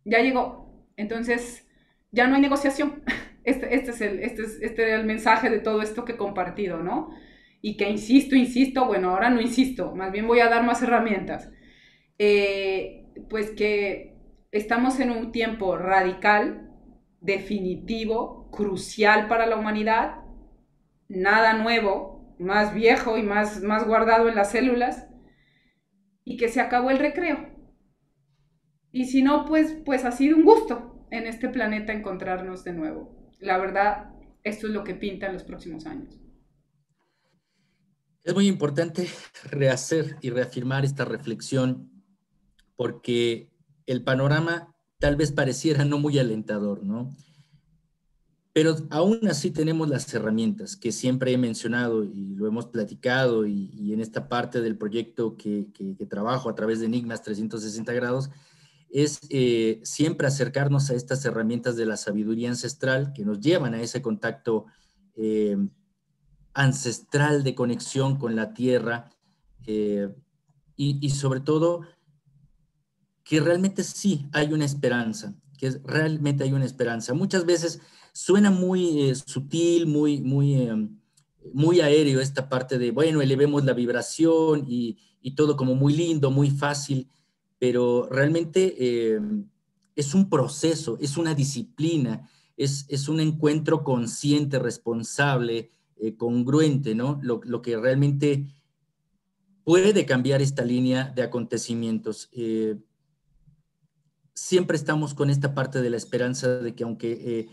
ya llegó. Entonces, ya no hay negociación. Este era el mensaje de todo esto que he compartido, ¿no? Y que insisto, bueno, ahora no insisto, más bien voy a dar más herramientas. Pues que estamos en un tiempo radical, definitivo, crucial para la humanidad, nada nuevo, más viejo y más guardado en las células, y que se acabó el recreo. Y si no, pues ha sido un gusto en este planeta encontrarnos de nuevo. La verdad, esto es lo que pinta en los próximos años. Es muy importante rehacer y reafirmar esta reflexión porque el panorama tal vez pareciera no muy alentador, ¿no? Pero aún así tenemos las herramientas que siempre he mencionado y lo hemos platicado y en esta parte del proyecto que trabajo a través de Enigmas 360 grados, es siempre acercarnos a estas herramientas de la sabiduría ancestral que nos llevan a ese contacto eh, ancestral de conexión con la tierra eh, y sobre todo que realmente sí hay una esperanza, que realmente hay una esperanza. Muchas veces suena muy sutil, muy aéreo esta parte de, bueno, elevemos la vibración y todo como muy lindo, muy fácil, pero realmente es un proceso, es una disciplina, es un encuentro consciente, responsable, congruente, ¿no? Lo que realmente puede cambiar esta línea de acontecimientos. Siempre estamos con esta parte de la esperanza de que aunque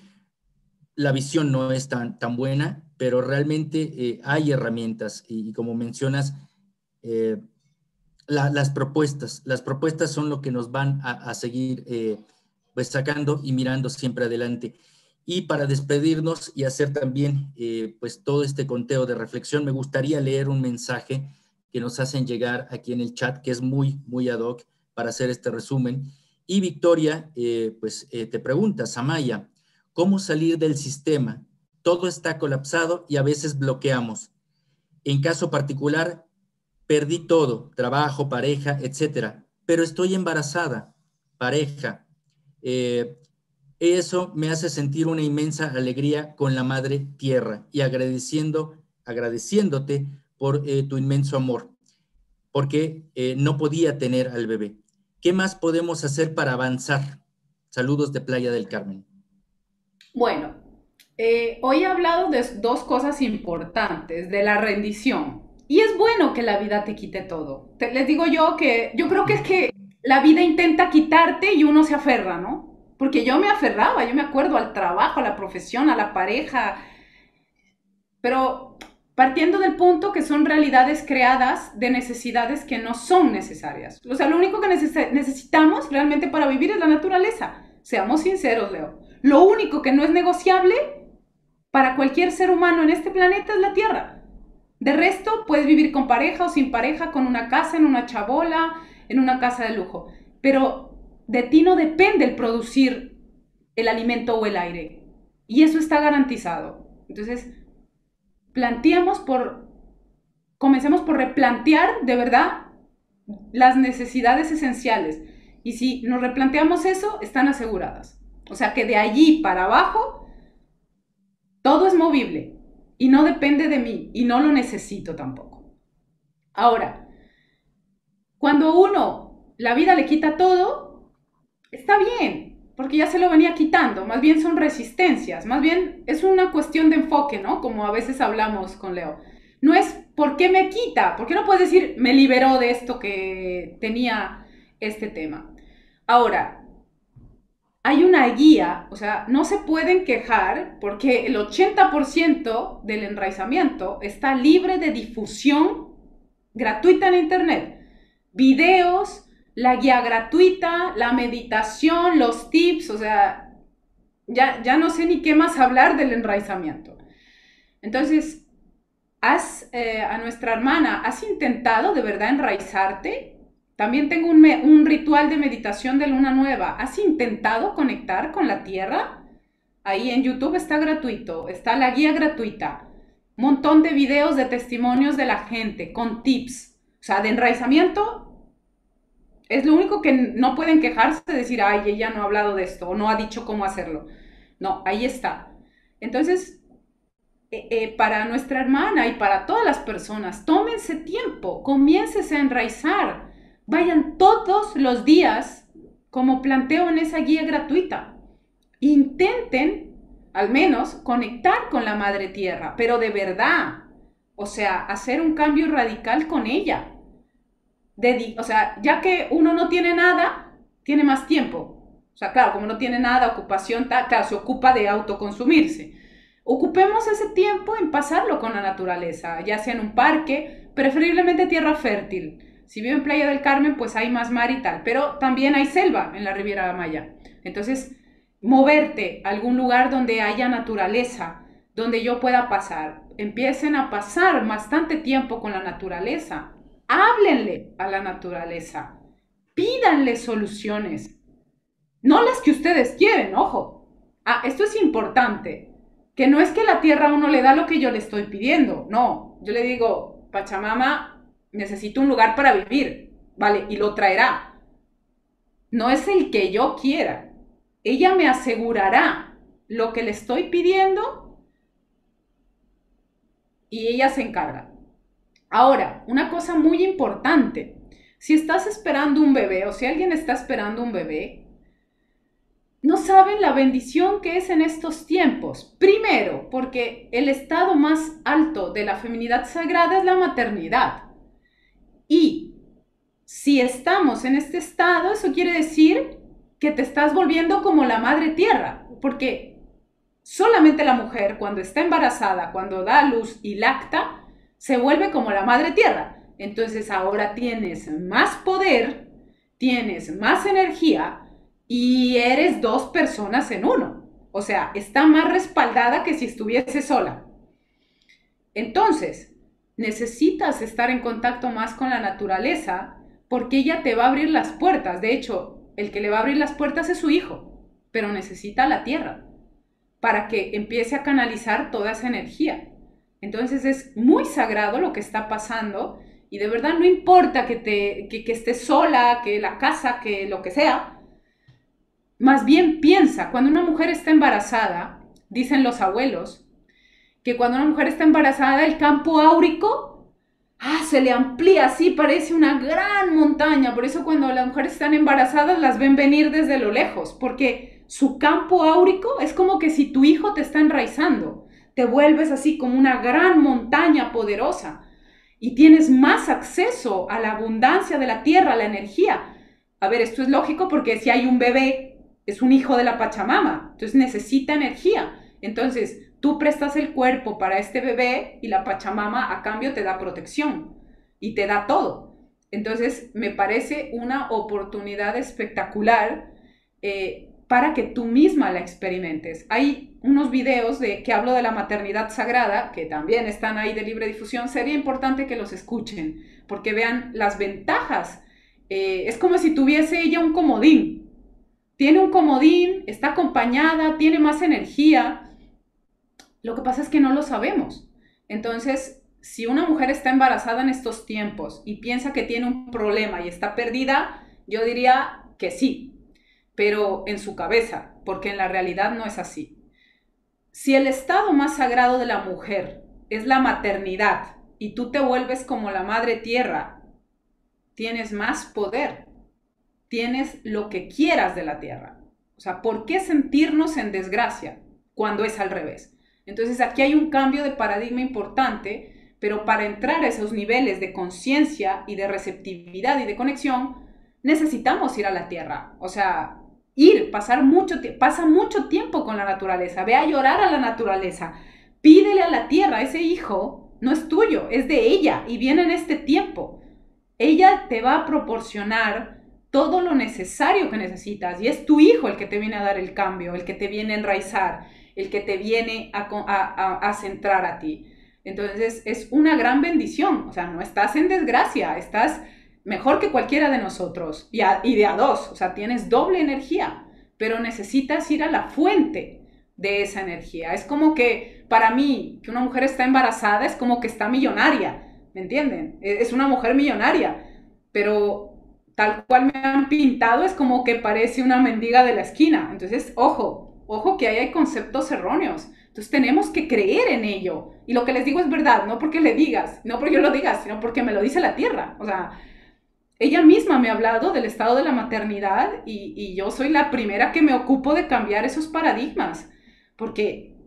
la visión no es tan buena, pero realmente hay herramientas y como mencionas, eh, las propuestas son lo que nos van a seguir pues sacando y mirando siempre adelante. Y para despedirnos y hacer también pues todo este conteo de reflexión, me gustaría leer un mensaje que nos hacen llegar aquí en el chat, que es muy ad hoc para hacer este resumen. Y Victoria, te pregunta, Samaya, ¿cómo salir del sistema? Todo está colapsado y a veces bloqueamos. En caso particular, perdí todo, trabajo, pareja, etcétera, pero estoy embarazada, pareja. Eh, Eso me hace sentir una inmensa alegría con la madre tierra y agradeciéndote por tu inmenso amor, porque no podía tener al bebé. ¿Qué más podemos hacer para avanzar? Saludos de Playa del Carmen. Bueno, hoy he hablado de dos cosas importantes, de la rendición. Y es bueno que la vida te quite todo. Les digo yo que yo creo que es que la vida intenta quitarte y uno se aferra, ¿no? Porque yo me aferraba, yo me acuerdo al trabajo, a la profesión, a la pareja, pero partiendo del punto que son realidades creadas de necesidades que no son necesarias. O sea, lo único que necesitamos realmente para vivir es la naturaleza. Seamos sinceros, Leo. Lo único que no es negociable para cualquier ser humano en este planeta es la tierra. De resto, puedes vivir con pareja o sin pareja, con una casa, en una chabola, en una casa de lujo. Pero de ti no depende el producir el alimento o el aire. Y eso está garantizado. Entonces, comencemos por replantear de verdad las necesidades esenciales. Y si nos replanteamos eso, están aseguradas. O sea que de allí para abajo, todo es movible y no depende de mí y no lo necesito tampoco. Ahora, cuando uno, la vida le quita todo, está bien, porque ya se lo venía quitando, más bien son resistencias, más bien es una cuestión de enfoque, ¿no? Como a veces hablamos con Leo. No es por qué me quita, porque no puedes decir me liberó de esto que tenía este tema. Ahora, hay una guía, o sea, no se pueden quejar porque el 80% del enraizamiento está libre de difusión gratuita en internet. Videos, la guía gratuita, la meditación, los tips, o sea, ya no sé ni qué más hablar del enraizamiento. Entonces, a nuestra hermana, ¿has intentado de verdad enraizarte? También tengo un ritual de meditación de luna nueva. ¿Has intentado conectar con la tierra? Ahí en YouTube está gratuito, está la guía gratuita. Un montón de videos de testimonios de la gente con tips. O sea, de enraizamiento es lo único que no pueden quejarse de decir, ay, ella no ha hablado de esto o no ha dicho cómo hacerlo. No, ahí está. Entonces, para nuestra hermana y para todas las personas, tómense tiempo, comiéncense a enraizar, vayan todos los días, como planteo en esa guía gratuita, intenten al menos conectar con la madre tierra, pero de verdad, o sea, hacer un cambio radical con ella. O sea, ya que uno no tiene nada, tiene más tiempo. O sea, claro, como no tiene nada, ocupación, claro, se ocupa de autoconsumirse. Ocupemos ese tiempo en pasarlo con la naturaleza, ya sea en un parque, preferiblemente tierra fértil. Si vivo en Playa del Carmen, pues hay más mar y tal, pero también hay selva en la Riviera Maya. Entonces, moverte a algún lugar donde haya naturaleza, donde yo pueda pasar. Empiecen a pasar bastante tiempo con la naturaleza. Háblenle a la naturaleza. Pídanle soluciones. No las que ustedes quieren, ojo. Esto es importante. Que no es que la tierra a uno le da lo que yo le estoy pidiendo. No, yo le digo, Pachamama, necesito un lugar para vivir. Vale, y lo traerá. No es el que yo quiera. Ella me asegurará lo que le estoy pidiendo y ella se encarga. Ahora, una cosa muy importante, si estás esperando un bebé o si alguien está esperando un bebé, no saben la bendición que es en estos tiempos. Primero, porque el estado más alto de la feminidad sagrada es la maternidad. Y si estamos en este estado, eso quiere decir que te estás volviendo como la madre tierra, porque solamente la mujer cuando está embarazada, cuando da a luz y lacta, se vuelve como la madre tierra. Entonces ahora tienes más poder, tienes más energía y eres dos personas en uno. O sea, está más respaldada que si estuviese sola. Entonces, necesitas estar en contacto más con la naturaleza porque ella te va a abrir las puertas. De hecho, el que le va a abrir las puertas es su hijo, pero necesita la tierra para que empiece a canalizar toda esa energía. Entonces es muy sagrado lo que está pasando y de verdad no importa que estés sola, que la casa, que lo que sea. Más bien piensa, cuando una mujer está embarazada, dicen los abuelos, que cuando una mujer está embarazada el campo áurico se le amplía así, parece una gran montaña. Por eso cuando las mujeres están embarazadas las ven venir desde lo lejos, porque su campo áurico es como que si tu hijo te está enraizando, te vuelves así como una gran montaña poderosa y tienes más acceso a la abundancia de la tierra, a la energía. A ver, esto es lógico porque si hay un bebé, es un hijo de la Pachamama, entonces necesita energía. Entonces, tú prestas el cuerpo para este bebé y la Pachamama a cambio te da protección y te da todo. Entonces, me parece una oportunidad espectacular para que tú misma la experimentes. Hay unos videos que hablo de la maternidad sagrada, que también están ahí de libre difusión. Sería importante que los escuchen, porque vean las ventajas. Es como si tuviese ella un comodín. Tiene un comodín, está acompañada, tiene más energía. Lo que pasa es que no lo sabemos. Entonces, si una mujer está embarazada en estos tiempos y piensa que tiene un problema y está perdida, yo diría que sí, pero en su cabeza, porque en la realidad no es así. Si el estado más sagrado de la mujer es la maternidad y tú te vuelves como la madre tierra, tienes más poder, tienes lo que quieras de la tierra. O sea, ¿por qué sentirnos en desgracia cuando es al revés? Entonces aquí hay un cambio de paradigma importante, pero para entrar a esos niveles de conciencia y de receptividad y de conexión, necesitamos ir a la tierra. O sea, pasa mucho tiempo con la naturaleza, ve a llorar a la naturaleza, pídele a la tierra, ese hijo no es tuyo, es de ella y viene en este tiempo. Ella te va a proporcionar todo lo necesario que necesitas y es tu hijo el que te viene a dar el cambio, el que te viene a enraizar, el que te viene a centrar a ti. Entonces es una gran bendición, o sea, no estás en desgracia, estás mejor que cualquiera de nosotros y de a dos, o sea, tienes doble energía, pero necesitas ir a la fuente de esa energía. Es como que para mí, que una mujer está embarazada es como que está millonaria, ¿me entienden? Es una mujer millonaria, pero tal cual me han pintado es como que parece una mendiga de la esquina. Entonces, ojo que ahí hay conceptos erróneos. Entonces tenemos que creer en ello. Y lo que les digo es verdad, no porque le digas, no porque yo lo diga, sino porque me lo dice la tierra. O sea, ella misma me ha hablado del estado de la maternidad y yo soy la primera que me ocupo de cambiar esos paradigmas. Porque,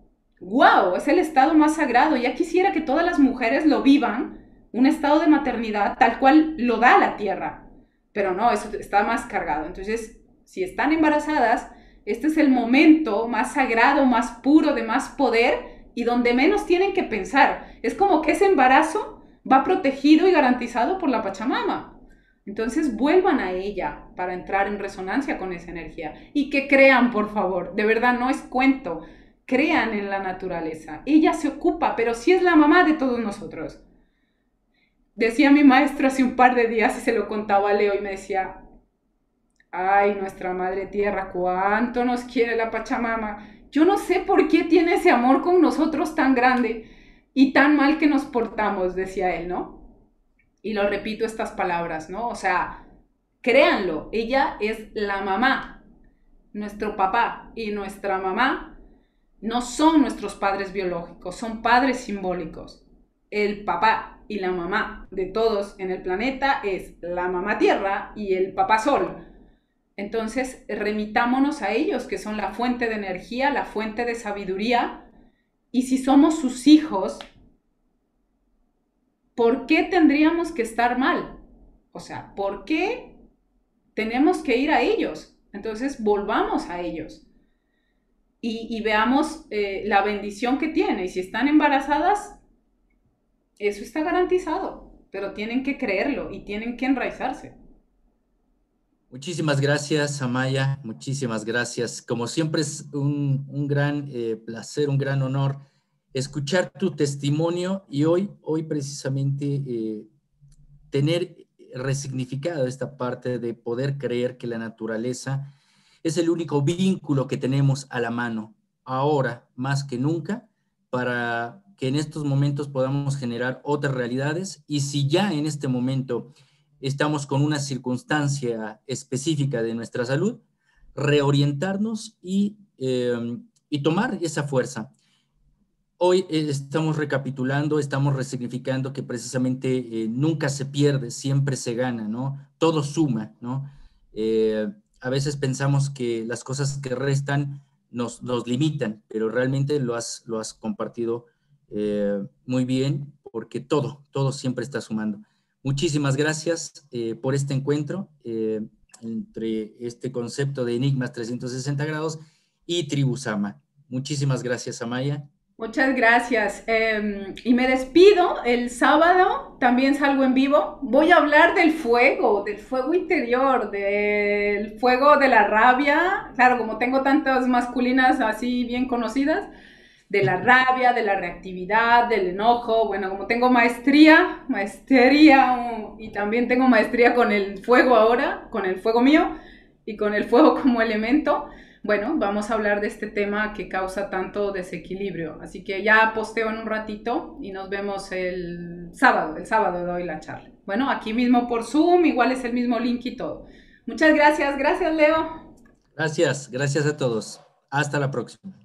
wow, es el estado más sagrado. Ya quisiera que todas las mujeres lo vivan, un estado de maternidad tal cual lo da la tierra. Pero no, eso está más cargado. Entonces, si están embarazadas, este es el momento más sagrado, más puro, de más poder y donde menos tienen que pensar. Es como que ese embarazo va protegido y garantizado por la Pachamama. Entonces vuelvan a ella para entrar en resonancia con esa energía y que crean, por favor, de verdad no es cuento, crean en la naturaleza. Ella se ocupa, pero sí es la mamá de todos nosotros. Decía mi maestro hace un par de días y se lo contaba a Leo y me decía, ay, nuestra madre tierra, cuánto nos quiere la Pachamama. Yo no sé por qué tiene ese amor con nosotros tan grande y tan mal que nos portamos, decía él, ¿no? Y lo repito estas palabras, ¿no? O sea, créanlo, ella es la mamá, nuestro papá y nuestra mamá no son nuestros padres biológicos, son padres simbólicos. El papá y la mamá de todos en el planeta es la mamá Tierra y el papá Sol. Entonces, remitámonos a ellos, que son la fuente de energía, la fuente de sabiduría. Y si somos sus hijos, ¿por qué tendríamos que estar mal? O sea, ¿por qué tenemos que ir a ellos? Entonces, volvamos a ellos y veamos la bendición que tiene. Y si están embarazadas, eso está garantizado, pero tienen que creerlo y tienen que enraizarse. Muchísimas gracias, Amaya. Muchísimas gracias. Como siempre es un gran placer, un gran honor escuchar tu testimonio y hoy precisamente tener resignificado esta parte de poder creer que la naturaleza es el único vínculo que tenemos a la mano, ahora más que nunca, para que en estos momentos podamos generar otras realidades. Y si ya en este momento estamos con una circunstancia específica de nuestra salud, reorientarnos y tomar esa fuerza. Hoy estamos recapitulando, estamos resignificando que precisamente nunca se pierde, siempre se gana, ¿no? Todo suma, ¿no? A veces pensamos que las cosas que restan nos limitan, pero realmente lo has compartido muy bien, porque todo siempre está sumando. Muchísimas gracias por este encuentro entre este concepto de Enigmas 360 grados y Tribusama. Muchísimas gracias, Amaya. Muchas gracias. Y me despido. El sábado también salgo en vivo. Voy a hablar del fuego interior, del fuego de la rabia. Claro, como tengo tantas masculinas así bien conocidas, de la rabia, de la reactividad, del enojo. Bueno, como tengo maestría y también tengo maestría con el fuego ahora, con el fuego mío y con el fuego como elemento. Bueno, vamos a hablar de este tema que causa tanto desequilibrio. Así que ya posteo en un ratito y nos vemos el sábado. El sábado doy la charla. Bueno, aquí mismo por Zoom, igual es el mismo link y todo. Muchas gracias. Gracias, Leo. Gracias a todos. Hasta la próxima.